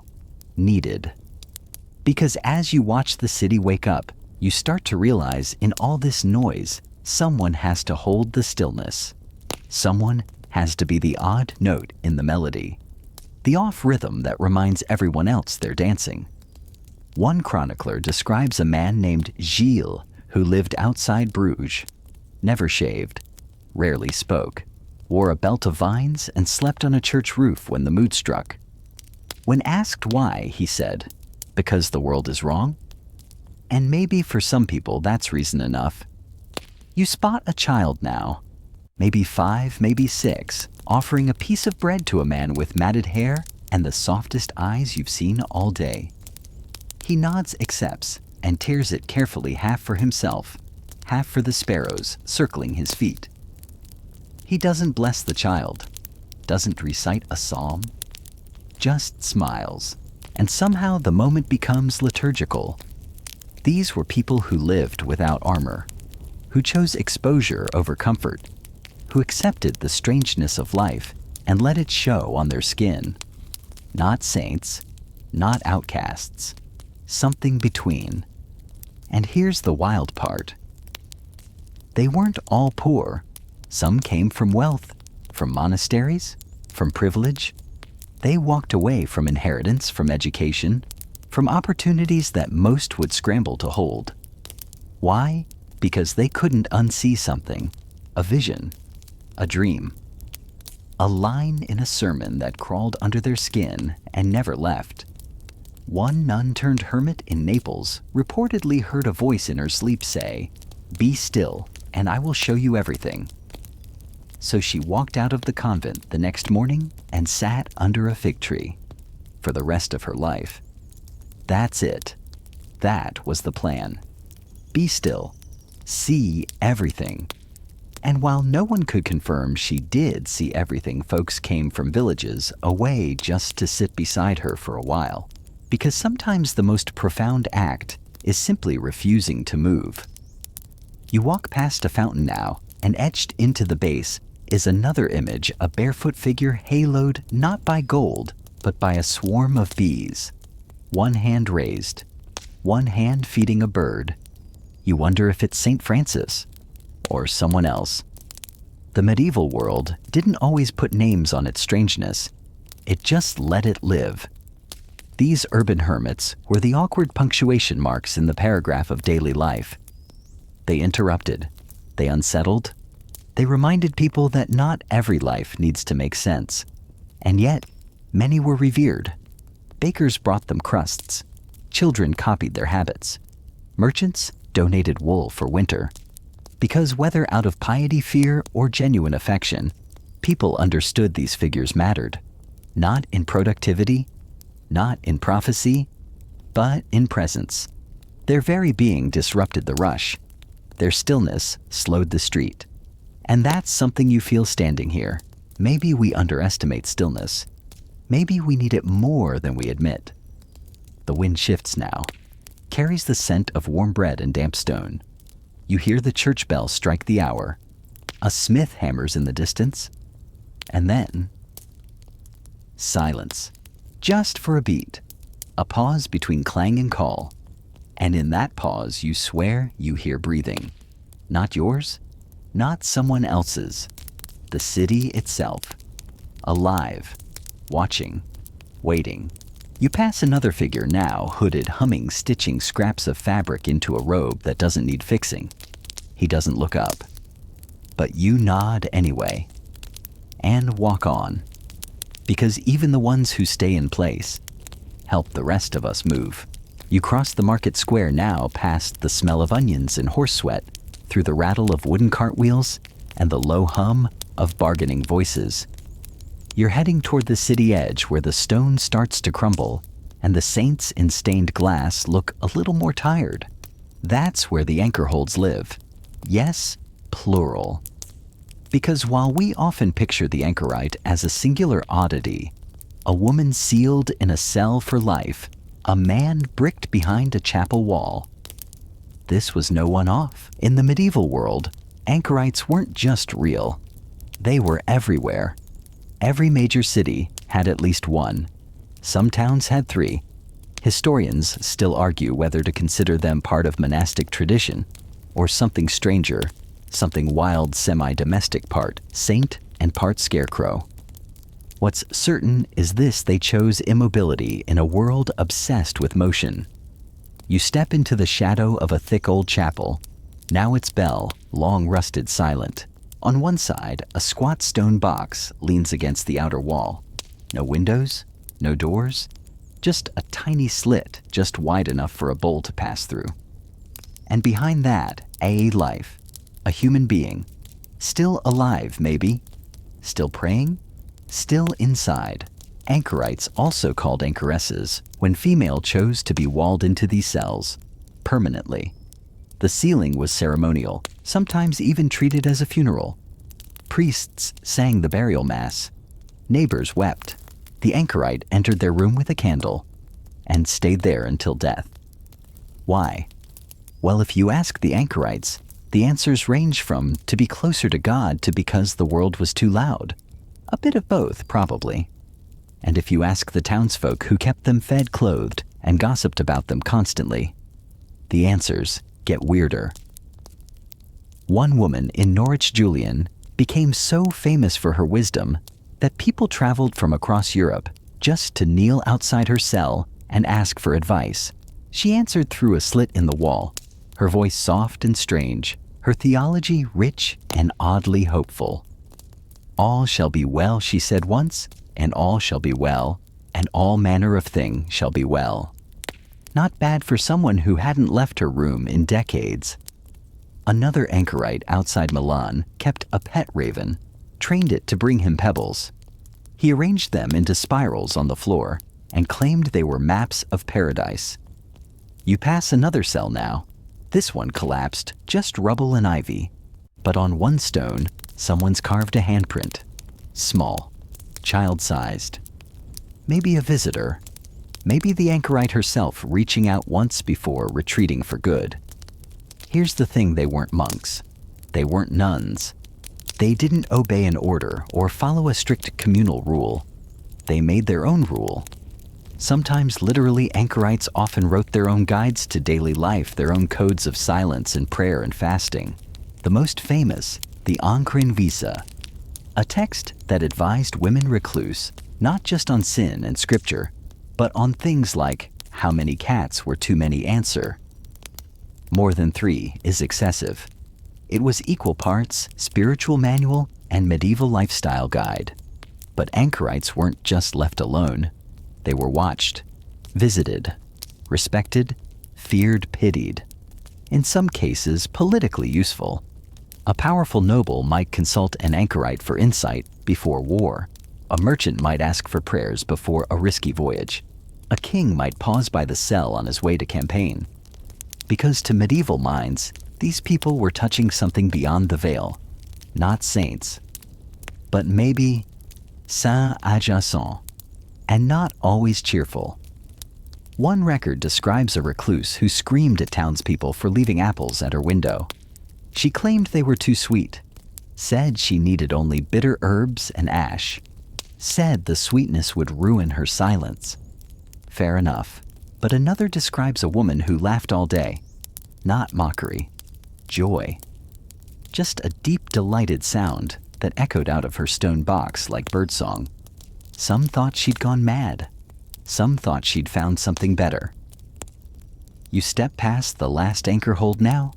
needed. Because as you watch the city wake up, you start to realize in all this noise, someone has to hold the stillness. Someone has to be the odd note in the melody, the off rhythm that reminds everyone else they're dancing. One chronicler describes a man named Gilles who lived outside Bruges, never shaved, rarely spoke, wore a belt of vines, and slept on a church roof when the mood struck. When asked why, he said, "Because the world is wrong?" And maybe for some people that's reason enough. You spot a child now, maybe 5, maybe 6, offering a piece of bread to a man with matted hair and the softest eyes you've seen all day. He nods, accepts, and tears it carefully, half for himself, half for the sparrows circling his feet. He doesn't bless the child, doesn't recite a psalm, just smiles, and somehow the moment becomes liturgical. These were people who lived without armor, who chose exposure over comfort, who accepted the strangeness of life and let it show on their skin. Not saints, not outcasts, something between. And here's the wild part. They weren't all poor. Some came from wealth, from monasteries, from privilege. They walked away from inheritance, from education, from opportunities that most would scramble to hold. Why? Because they couldn't unsee something, a vision, a dream, a line in a sermon that crawled under their skin and never left. One nun turned hermit in Naples reportedly heard a voice in her sleep say, "Be still, and I will show you everything." So she walked out of the convent the next morning and sat under a fig tree for the rest of her life. That's it. That was the plan. Be still. See everything. And while no one could confirm she did see everything, folks came from villages away just to sit beside her for a while. Because sometimes the most profound act is simply refusing to move. You walk past a fountain now, and etched into the base is another image, a barefoot figure haloed not by gold, but by a swarm of bees. One hand raised, one hand feeding a bird. You wonder if it's St. Francis or someone else. The medieval world didn't always put names on its strangeness. It just let it live. These urban hermits were the awkward punctuation marks in the paragraph of daily life. They interrupted, they unsettled, they reminded people that not every life needs to make sense. And yet, many were revered. Bakers brought them crusts. Children copied their habits. Merchants donated wool for winter. Because whether out of piety, fear, or genuine affection, people understood these figures mattered. Not in productivity, not in prophecy, but in presence. Their very being disrupted the rush. Their stillness slowed the street. And that's something you feel standing here. Maybe we underestimate stillness. Maybe we need it more than we admit. The wind shifts now, carries the scent of warm bread and damp stone. You hear the church bell strike the hour. A smith hammers in the distance. And then, silence. Just for a beat. A pause between clang and call. And in that pause, you swear you hear breathing. Not yours, not someone else's. The city itself. Alive. Watching, waiting. You pass another figure now, hooded, humming, stitching scraps of fabric into a robe that doesn't need fixing. He doesn't look up. But you nod anyway. And walk on. Because even the ones who stay in place help the rest of us move. You cross the market square now, past the smell of onions and horse sweat, through the rattle of wooden cartwheels and the low hum of bargaining voices. You're heading toward the city edge where the stone starts to crumble and the saints in stained glass look a little more tired. That's where the anchor holds live. Yes, plural. Because while we often picture the anchorite as a singular oddity, a woman sealed in a cell for life, a man bricked behind a chapel wall, this was no one-off. In the medieval world, anchorites weren't just real. They were everywhere. Every major city had at least one. Some towns had 3. Historians still argue whether to consider them part of monastic tradition or something stranger, something wild, semi-domestic, part saint and part scarecrow. What's certain is this: they chose immobility in a world obsessed with motion. You step into the shadow of a thick old chapel. Now its bell, long rusted, silent. On one side, a squat stone box leans against the outer wall. No windows, no doors, just a tiny slit just wide enough for a bowl to pass through. And behind that, a life, a human being, still alive maybe, still praying, still inside. Anchorites, also called anchoresses, when female chose to be walled into these cells, permanently. The sealing was ceremonial, sometimes even treated as a funeral. Priests sang the burial mass. Neighbors wept. The anchorite entered their room with a candle and stayed there until death. Why? Well, if you ask the anchorites, the answers range from to be closer to God to because the world was too loud. A bit of both, probably. And if you ask the townsfolk who kept them fed, clothed, and gossiped about them constantly, the answers get weirder. One woman in Norwich Julian became so famous for her wisdom that people traveled from across Europe just to kneel outside her cell and ask for advice. She answered through a slit in the wall, her voice soft and strange, her theology rich and oddly hopeful. "All shall be well," she said once, "and all shall be well, and all manner of thing shall be well." Not bad for someone who hadn't left her room in decades. Another anchorite outside Milan kept a pet raven, trained it to bring him pebbles. He arranged them into spirals on the floor and claimed they were maps of paradise. You pass another cell now. This one collapsed, just rubble and ivy. But on one stone, someone's carved a handprint. Small, child-sized. Maybe a visitor. Maybe the anchorite herself reaching out once before retreating for good. Here's the thing: they weren't monks. They weren't nuns. They didn't obey an order or follow a strict communal rule. They made their own rule. Sometimes literally, anchorites often wrote their own guides to daily life, their own codes of silence and prayer and fasting. The most famous, the Anchorin Visa, a text that advised women recluse not just on sin and scripture, but on things like how many cats were too many answer. More than 3 is excessive. It was equal parts spiritual manual and medieval lifestyle guide. But anchorites weren't just left alone. They were watched, visited, respected, feared, pitied. In some cases, politically useful. A powerful noble might consult an anchorite for insight before war. A merchant might ask for prayers before a risky voyage. A king might pause by the cell on his way to campaign. Because to medieval minds, these people were touching something beyond the veil. Not saints, but maybe saints adjacents, and not always cheerful. One record describes a recluse who screamed at townspeople for leaving apples at her window. She claimed they were too sweet, said she needed only bitter herbs and ash, said the sweetness would ruin her silence. Fair enough. But another describes a woman who laughed all day. Not mockery, joy. Just a deep, delighted sound that echoed out of her stone box like birdsong. Some thought she'd gone mad. Some thought she'd found something better. You step past the last anchor hold now.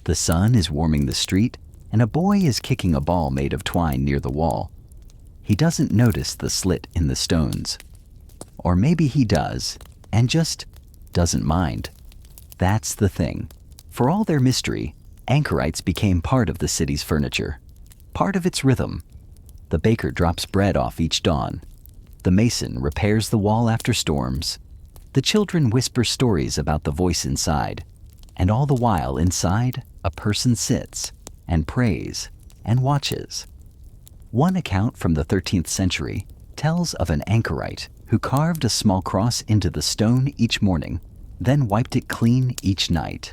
The sun is warming the street, and a boy is kicking a ball made of twine near the wall. He doesn't notice the slit in the stones. Or maybe he does, and just doesn't mind. That's the thing. For all their mystery, anchorites became part of the city's furniture, part of its rhythm. The baker drops bread off each dawn. The mason repairs the wall after storms. The children whisper stories about the voice inside. And all the while inside, a person sits and prays and watches. One account from the 13th century tells of an anchorite who carved a small cross into the stone each morning, then wiped it clean each night,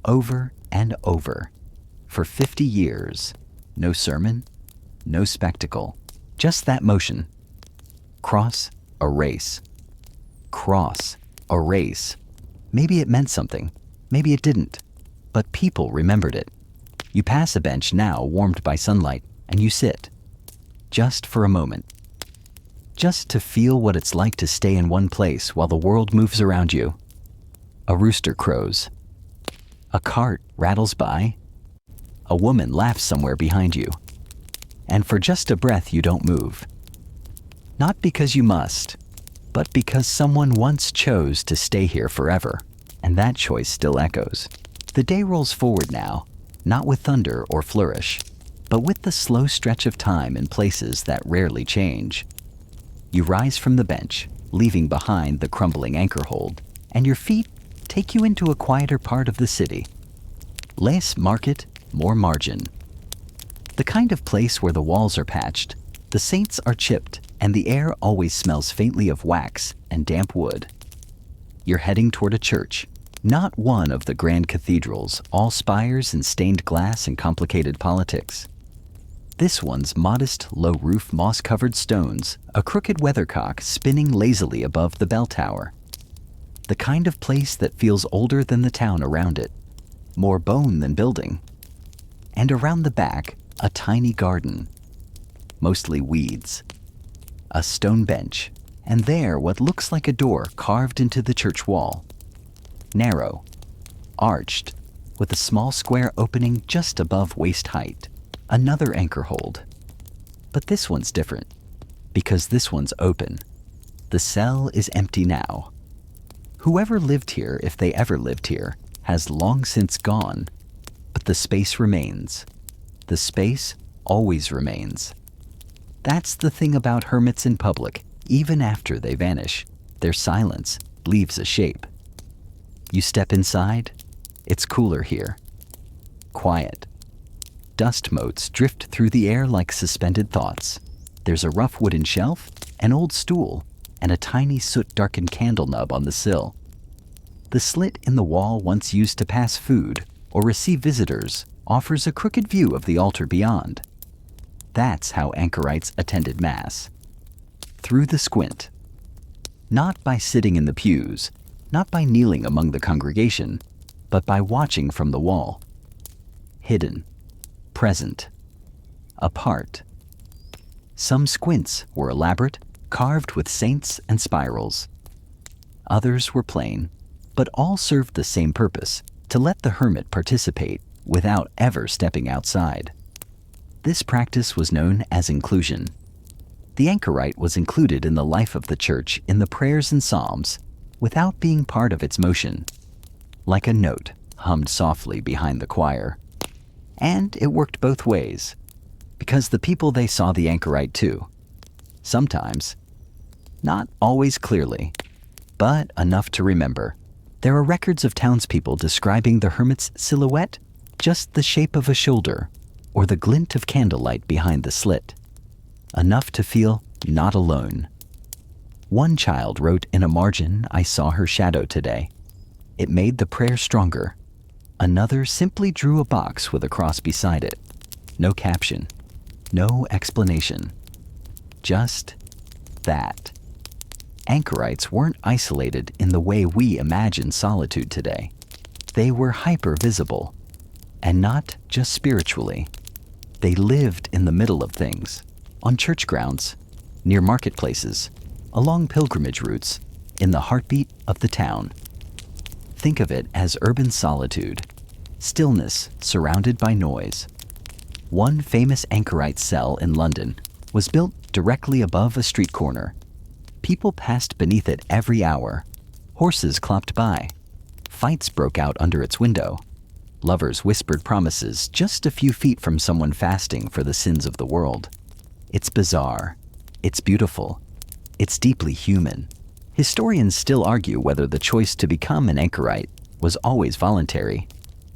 over and over, for 50 years. No sermon, no spectacle, Just that motion. Cross, erase. Cross, erase. Maybe it meant something. Maybe it didn't. But people remembered it. You pass a bench now warmed by sunlight, and you sit. Just for a moment. Just to feel what it's like to stay in one place while the world moves around you. A rooster crows. A cart rattles by. A woman laughs somewhere behind you. And for just a breath you don't move. Not because you must, but because someone once chose to stay here forever, and that choice still echoes. The day rolls forward now, not with thunder or flourish, but with the slow stretch of time in places that rarely change. You rise from the bench, leaving behind the crumbling anchor hold, and your feet take you into a quieter part of the city. Less market, more margin. The kind of place where the walls are patched, the saints are chipped, and the air always smells faintly of wax and damp wood. You're heading toward a church, not one of the grand cathedrals, all spires and stained glass and complicated politics. This one's modest, low-roof, moss-covered stones, a crooked weathercock spinning lazily above the bell tower. The kind of place that feels older than the town around it, more bone than building. And around the back, a tiny garden, mostly weeds. A stone bench, and there what looks like a door carved into the church wall. Narrow, arched, with a small square opening just above waist height. Another anchor hold. But this one's different, because this one's open. The cell is empty now. Whoever lived here, if they ever lived here, has long since gone, but the space remains. The space always remains. That's the thing about hermits in public. Even after they vanish, their silence leaves a shape. You step inside, it's cooler here. Quiet. Dust motes drift through the air like suspended thoughts. There's a rough wooden shelf, an old stool, and a tiny soot-darkened candle nub on the sill. The slit in the wall once used to pass food or receive visitors offers a crooked view of the altar beyond. That's how anchorites attended Mass. Through the squint. Not by sitting in the pews, not by kneeling among the congregation, but by watching from the wall. Hidden. Present. Apart. Some squints were elaborate, carved with saints and spirals. Others were plain, but all served the same purpose, to let the hermit participate without ever stepping outside. This practice was known as inclusion. The anchorite was included in the life of the church in the prayers and psalms, without being part of its motion, like a note hummed softly behind the choir. And it worked both ways, because the people they saw the anchorite too. Sometimes, not always clearly, but enough to remember. There are records of townspeople describing the hermit's silhouette, just the shape of a shoulder, or the glint of candlelight behind the slit. Enough to feel not alone. One child wrote in a margin, "I saw her shadow today." It made the prayer stronger. Another simply drew a box with a cross beside it. No caption, no explanation. Just that. Anchorites weren't isolated in the way we imagine solitude today. They were hyper-visible, and not just spiritually. They lived in the middle of things, on church grounds, near marketplaces, along pilgrimage routes, in the heartbeat of the town. Think of it as urban solitude, stillness surrounded by noise. One famous anchorite cell in London was built directly above a street corner. People passed beneath it every hour. Horses clopped by. Fights broke out under its window. Lovers whispered promises just a few feet from someone fasting for the sins of the world. It's bizarre. It's beautiful. It's deeply human. Historians still argue whether the choice to become an anchorite was always voluntary.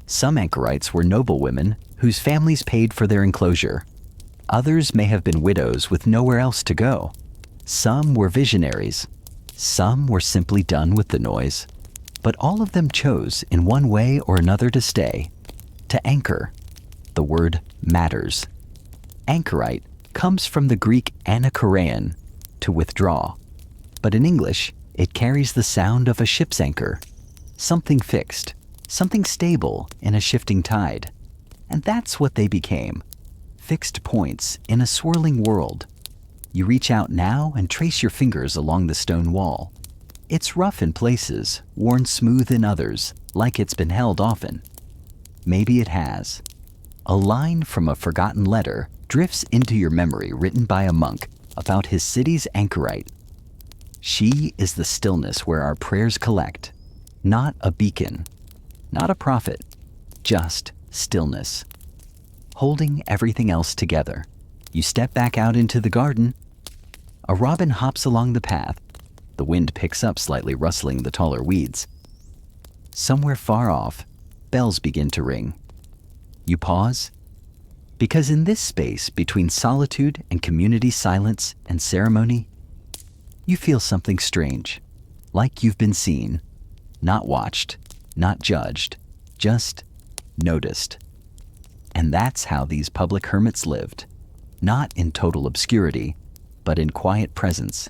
Some anchorites were noblewomen whose families paid for their enclosure. Others may have been widows with nowhere else to go. Some were visionaries. Some were simply done with the noise. But all of them chose, in one way or another, to stay, to anchor. The word matters. Anchorite comes from the Greek anachorēan, to withdraw. But in English, it carries the sound of a ship's anchor, something fixed, something stable in a shifting tide. And that's what they became, fixed points in a swirling world. You reach out now and trace your fingers along the stone wall. It's rough in places, worn smooth in others, like it's been held often. Maybe it has. A line from a forgotten letter drifts into your memory written by a monk about his city's anchorite. She is the stillness where our prayers collect, not a beacon, not a prophet, just stillness. Holding everything else together. You step back out into the garden. A robin hops along the path. The wind picks up, slightly rustling the taller weeds. Somewhere far off, bells begin to ring. You pause, because in this space between solitude and community silence and ceremony, you feel something strange, like you've been seen, not watched, not judged, just noticed. And that's how these public hermits lived, not in total obscurity, but in quiet presence.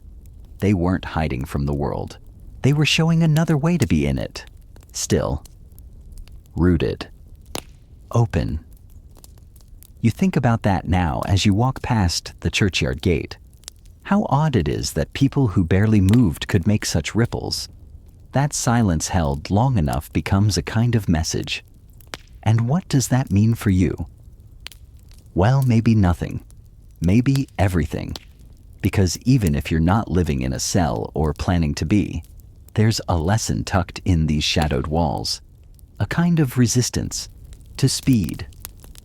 They weren't hiding from the world. They were showing another way to be in it. Still, rooted, open. You think about that now as you walk past the churchyard gate. How odd it is that people who barely moved could make such ripples. That silence held long enough becomes a kind of message. And what does that mean for you? Well, maybe nothing. Maybe everything. Because even if you're not living in a cell or planning to be, there's a lesson tucked in these shadowed walls. A kind of resistance to speed,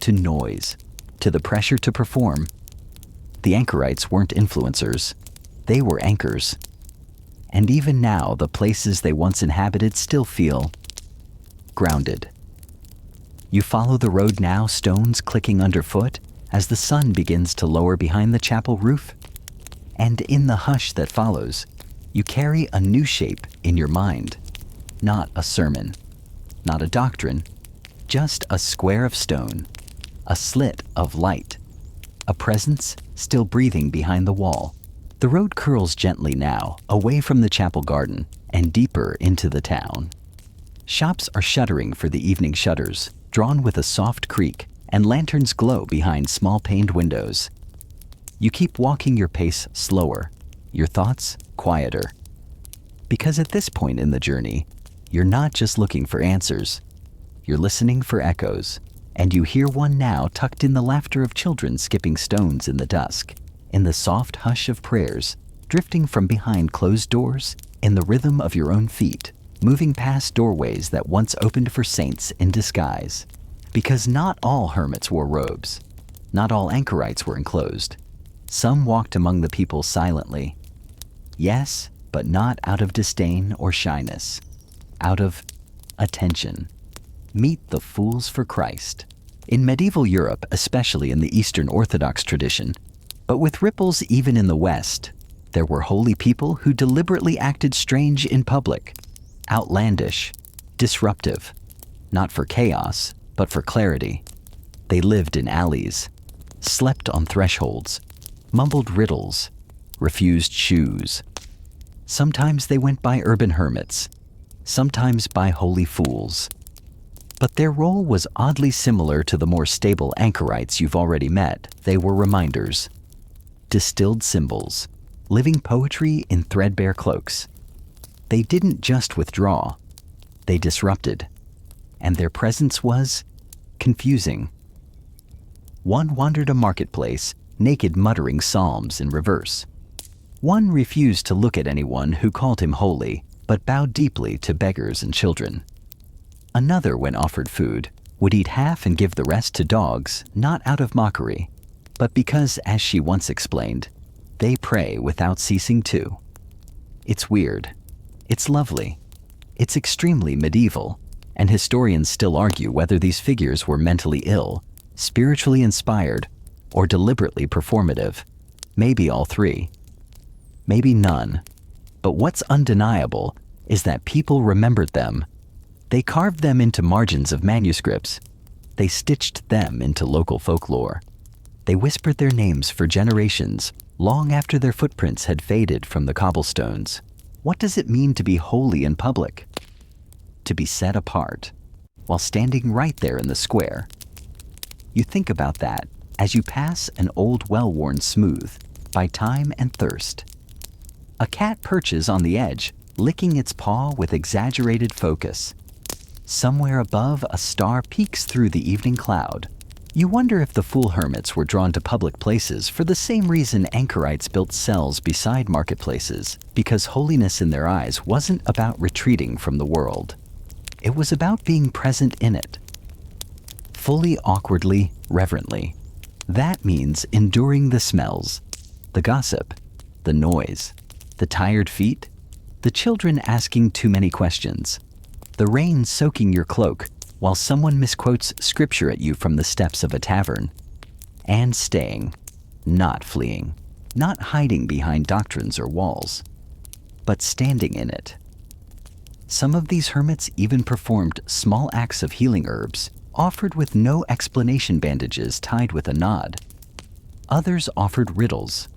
to noise, to the pressure to perform. The anchorites weren't influencers. They were anchors. And even now, the places they once inhabited still feel grounded. You follow the road now, stones clicking underfoot as the sun begins to lower behind the chapel roof. And in the hush that follows, you carry a new shape in your mind. Not a sermon, not a doctrine, just a square of stone, a slit of light, a presence still breathing behind the wall. The road curls gently now, away from the chapel garden and deeper into the town. Shops are shuttering for the evening shutters, drawn with a soft creak, and lanterns glow behind small paned windows. You keep walking your pace slower, your thoughts quieter. Because at this point in the journey, you're not just looking for answers. You're listening for echoes, and you hear one now tucked in the laughter of children skipping stones in the dusk, in the soft hush of prayers, drifting from behind closed doors, in the rhythm of your own feet, moving past doorways that once opened for saints in disguise. Because not all hermits wore robes. Not all anchorites were enclosed. Some walked among the people silently. Yes, but not out of disdain or shyness. Out of attention. Meet the fools for Christ. In medieval Europe, especially in the Eastern Orthodox tradition, but with ripples even in the West, there were holy people who deliberately acted strange in public, outlandish, disruptive, not for chaos, but for clarity. They lived in alleys, slept on thresholds, mumbled riddles, refused shoes. Sometimes they went by urban hermits, sometimes by holy fools. But their role was oddly similar to the more stable anchorites you've already met. They were reminders, distilled symbols, living poetry in threadbare cloaks. They didn't just withdraw, they disrupted, and their presence was confusing. One wandered a marketplace, naked muttering psalms in reverse. One refused to look at anyone who called him holy, but bowed deeply to beggars and children. Another, when offered food, would eat half and give the rest to dogs, not out of mockery, but because, as she once explained, they pray without ceasing too. It's weird. It's lovely. It's extremely medieval, and historians still argue whether these figures were mentally ill, spiritually inspired, or deliberately performative. Maybe all three. Maybe none. But what's undeniable is that people remembered them. They carved them into margins of manuscripts. They stitched them into local folklore. They whispered their names for generations, long after their footprints had faded from the cobblestones. What does it mean to be holy in public? To be set apart, while standing right there in the square. You think about that as you pass an old well-worn smooth by time and thirst. A cat perches on the edge, licking its paw with exaggerated focus. Somewhere above, a star peeks through the evening cloud. You wonder if the fool hermits were drawn to public places for the same reason anchorites built cells beside marketplaces, because holiness in their eyes wasn't about retreating from the world. It was about being present in it. Fully, awkwardly, reverently. That means enduring the smells, the gossip, the noise, the tired feet, the children asking too many questions, the rain soaking your cloak while someone misquotes scripture at you from the steps of a tavern, and staying, not fleeing, not hiding behind doctrines or walls, but standing in it. Some of these hermits even performed small acts of healing herbs, offered with no explanation, bandages tied with a nod. Others offered riddles,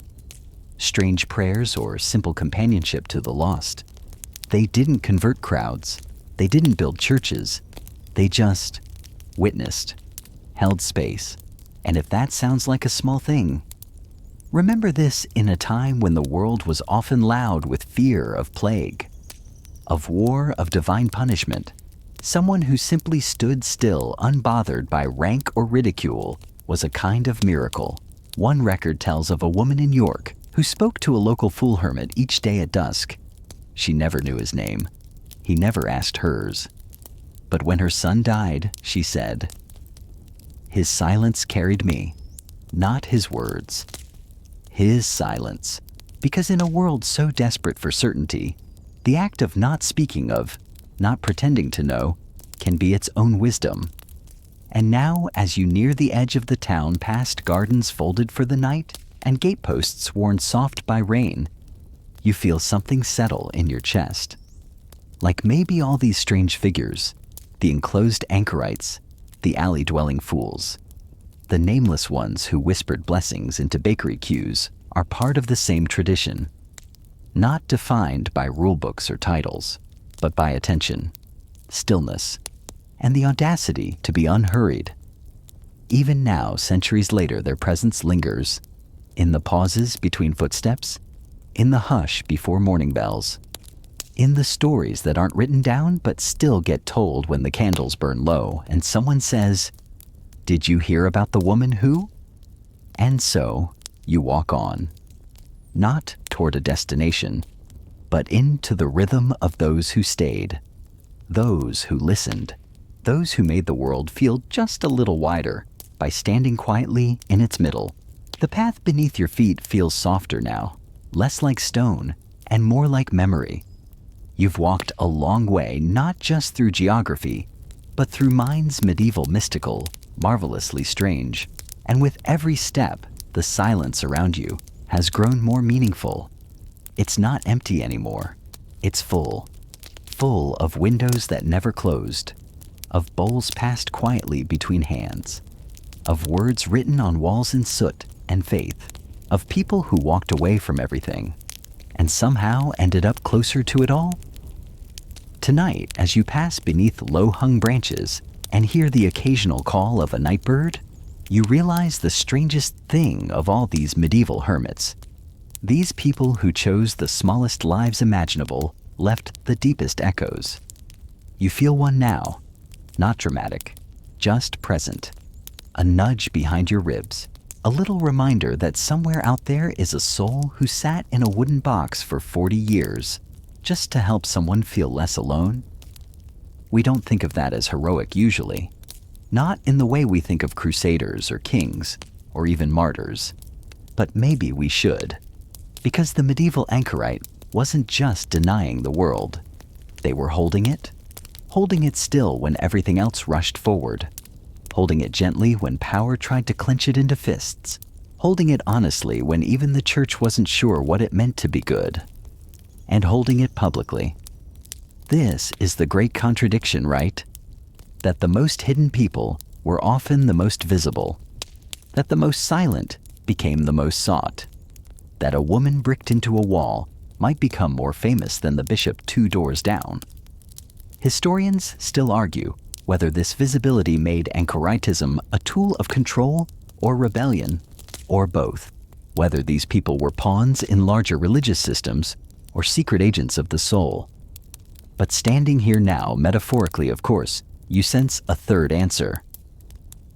strange prayers, or simple companionship to the lost. They didn't convert crowds. They didn't build churches. They just witnessed, held space. And if that sounds like a small thing, remember this in a time when the world was often loud with fear of plague, of war, of divine punishment. Someone who simply stood still, unbothered by rank or ridicule, was a kind of miracle. One record tells of a woman in York who spoke to a local fool hermit each day at dusk. She never knew his name. He never asked hers. But when her son died, she said, "His silence carried me, not his words. His silence." Because in a world so desperate for certainty, the act of not speaking, of not pretending to know, can be its own wisdom. And now, as you near the edge of the town, past gardens folded for the night and gateposts worn soft by rain, you feel something settle in your chest. Like maybe all these strange figures, the enclosed anchorites, the alley-dwelling fools, the nameless ones who whispered blessings into bakery queues, are part of the same tradition. Not defined by rulebooks or titles, but by attention, stillness, and the audacity to be unhurried. Even now, centuries later, their presence lingers in the pauses between footsteps, in the hush before morning bells, in the stories that aren't written down but still get told when the candles burn low and someone says, "Did you hear about the woman who?" And so you walk on, not toward a destination, but into the rhythm of those who stayed, those who listened, those who made the world feel just a little wider by standing quietly in its middle. The path beneath your feet feels softer now, less like stone and more like memory. You've walked a long way, not just through geography, but through minds medieval, mystical, marvelously strange. And with every step, the silence around you has grown more meaningful. It's not empty anymore. It's full. Full of windows that never closed, of bowls passed quietly between hands, of words written on walls in soot and faith, of people who walked away from everything and somehow ended up closer to it all. Tonight, as you pass beneath low-hung branches and hear the occasional call of a night bird, you realize the strangest thing of all these medieval hermits. These people who chose the smallest lives imaginable left the deepest echoes. You feel one now, not dramatic, just present. A nudge behind your ribs, a little reminder that somewhere out there is a soul who sat in a wooden box for 40 years just to help someone feel less alone. We don't think of that as heroic usually, not in the way we think of crusaders or kings or even martyrs, but maybe we should, because the medieval anchorite wasn't just denying the world. They were holding it still when everything else rushed forward, holding it gently when power tried to clench it into fists, holding it honestly when even the church wasn't sure what it meant to be good, and holding it publicly. This is the great contradiction, right? That the most hidden people were often the most visible. that the most silent became the most sought, that a woman bricked into a wall might become more famous than the bishop 2 doors down. Historians still argue whether this visibility made anchoritism a tool of control or rebellion, or both, whether these people were pawns in larger religious systems or secret agents of the soul. But standing here now, metaphorically of course, you sense a third answer.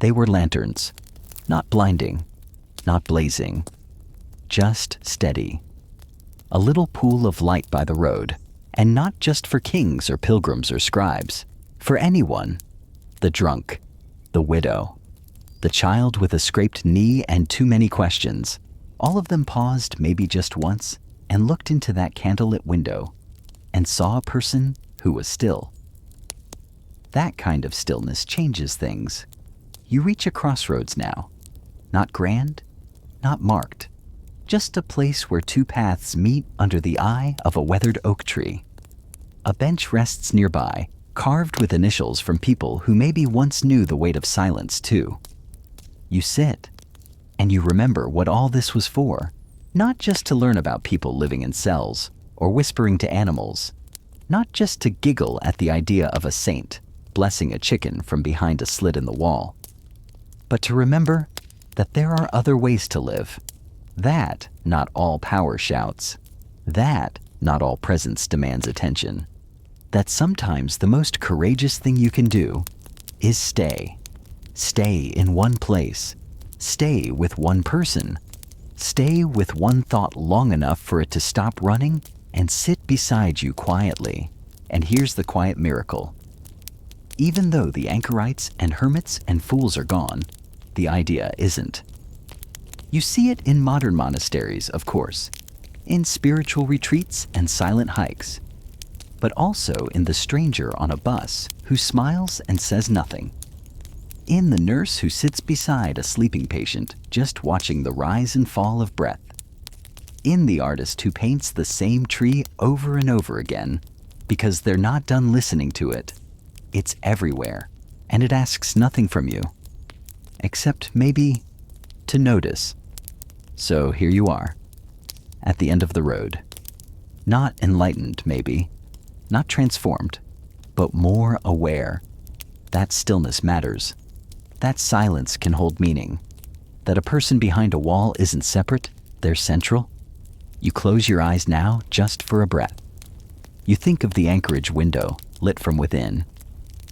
They were lanterns, not blinding, not blazing, just steady. A little pool of light by the road, and not just for kings or pilgrims or scribes, for anyone. The drunk, the widow, the child with a scraped knee and too many questions. All of them paused maybe just once and looked into that candlelit window and saw a person who was still. That kind of stillness changes things. You reach a crossroads now. Not grand, not marked, just a place where 2 paths meet under the eye of a weathered oak tree. A bench rests nearby, carved with initials from people who maybe once knew the weight of silence too. You sit, and you remember what all this was for, not just to learn about people living in cells or whispering to animals, not just to giggle at the idea of a saint blessing a chicken from behind a slit in the wall, but to remember that there are other ways to live, that not all power shouts, that not all presence demands attention, that sometimes the most courageous thing you can do is stay. Stay in one place. Stay with one person. Stay with one thought long enough for it to stop running and sit beside you quietly. And here's the quiet miracle. Even though the anchorites and hermits and fools are gone, the idea isn't. You see it in modern monasteries, of course, in spiritual retreats and silent hikes, but also in the stranger on a bus who smiles and says nothing, in the nurse who sits beside a sleeping patient just watching the rise and fall of breath, in the artist who paints the same tree over and over again because they're not done listening to it. It's everywhere, and it asks nothing from you, except maybe to notice. So here you are, at the end of the road. Not enlightened, maybe, not transformed, but more aware. That stillness matters. That silence can hold meaning. That a person behind a wall isn't separate, they're central. You close your eyes now just for a breath. You think of the anchorage window, lit from within.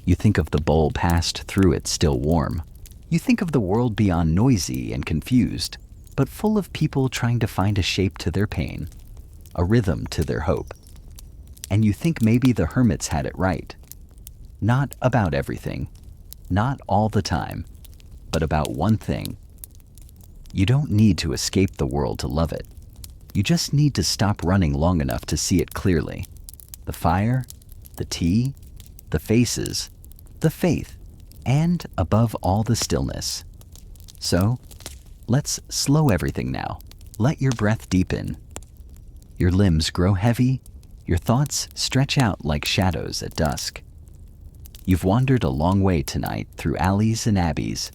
You think of the bowl passed through it still warm. You think of the world beyond noisy and confused, but full of people trying to find a shape to their pain, a rhythm to their hope. And you think maybe the hermits had it right. Not about everything, not all the time, but about one thing. You don't need to escape the world to love it. You just need to stop running long enough to see it clearly. The fire, the tea, the faces, the faith, and above all the stillness. So, let's slow everything now. Let your breath deepen. Your limbs grow heavy. Your thoughts stretch out like shadows at dusk. You've wandered a long way tonight through alleys and abbeys,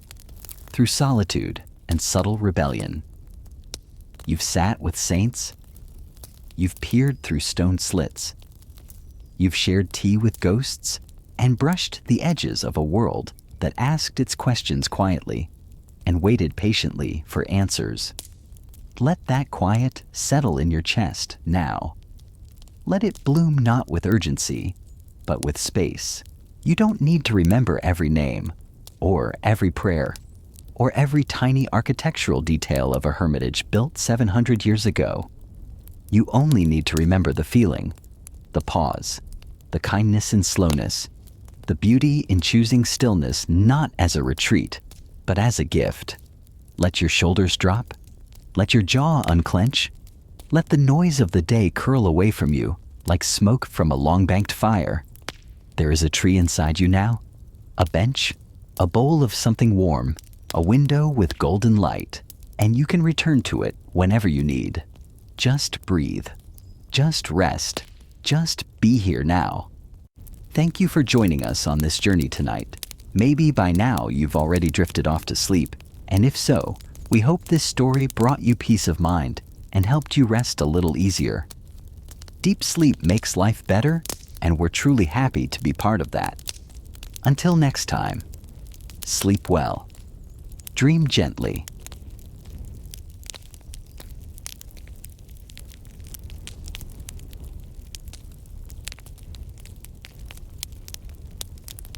through solitude and subtle rebellion. You've sat with saints. You've peered through stone slits. You've shared tea with ghosts and brushed the edges of a world that asked its questions quietly and waited patiently for answers. Let that quiet settle in your chest now. Let it bloom not with urgency, but with space. You don't need to remember every name, or every prayer, or every tiny architectural detail of a hermitage built 700 years ago. You only need to remember the feeling, the pause, the kindness in slowness, the beauty in choosing stillness not as a retreat, but as a gift. Let your shoulders drop. Let your jaw unclench. Let the noise of the day curl away from you like smoke from a long-banked fire. There is a tree inside you now, a bench, a bowl of something warm, a window with golden light, and you can return to it whenever you need. Just breathe. Just rest. Just be here now. Thank you for joining us on this journey tonight. Maybe by now you've already drifted off to sleep, And if so, we hope this story brought you peace of mind and helped you rest a little easier. Deep sleep makes life better, and we're truly happy to be part of that. Until next time, sleep well, dream gently,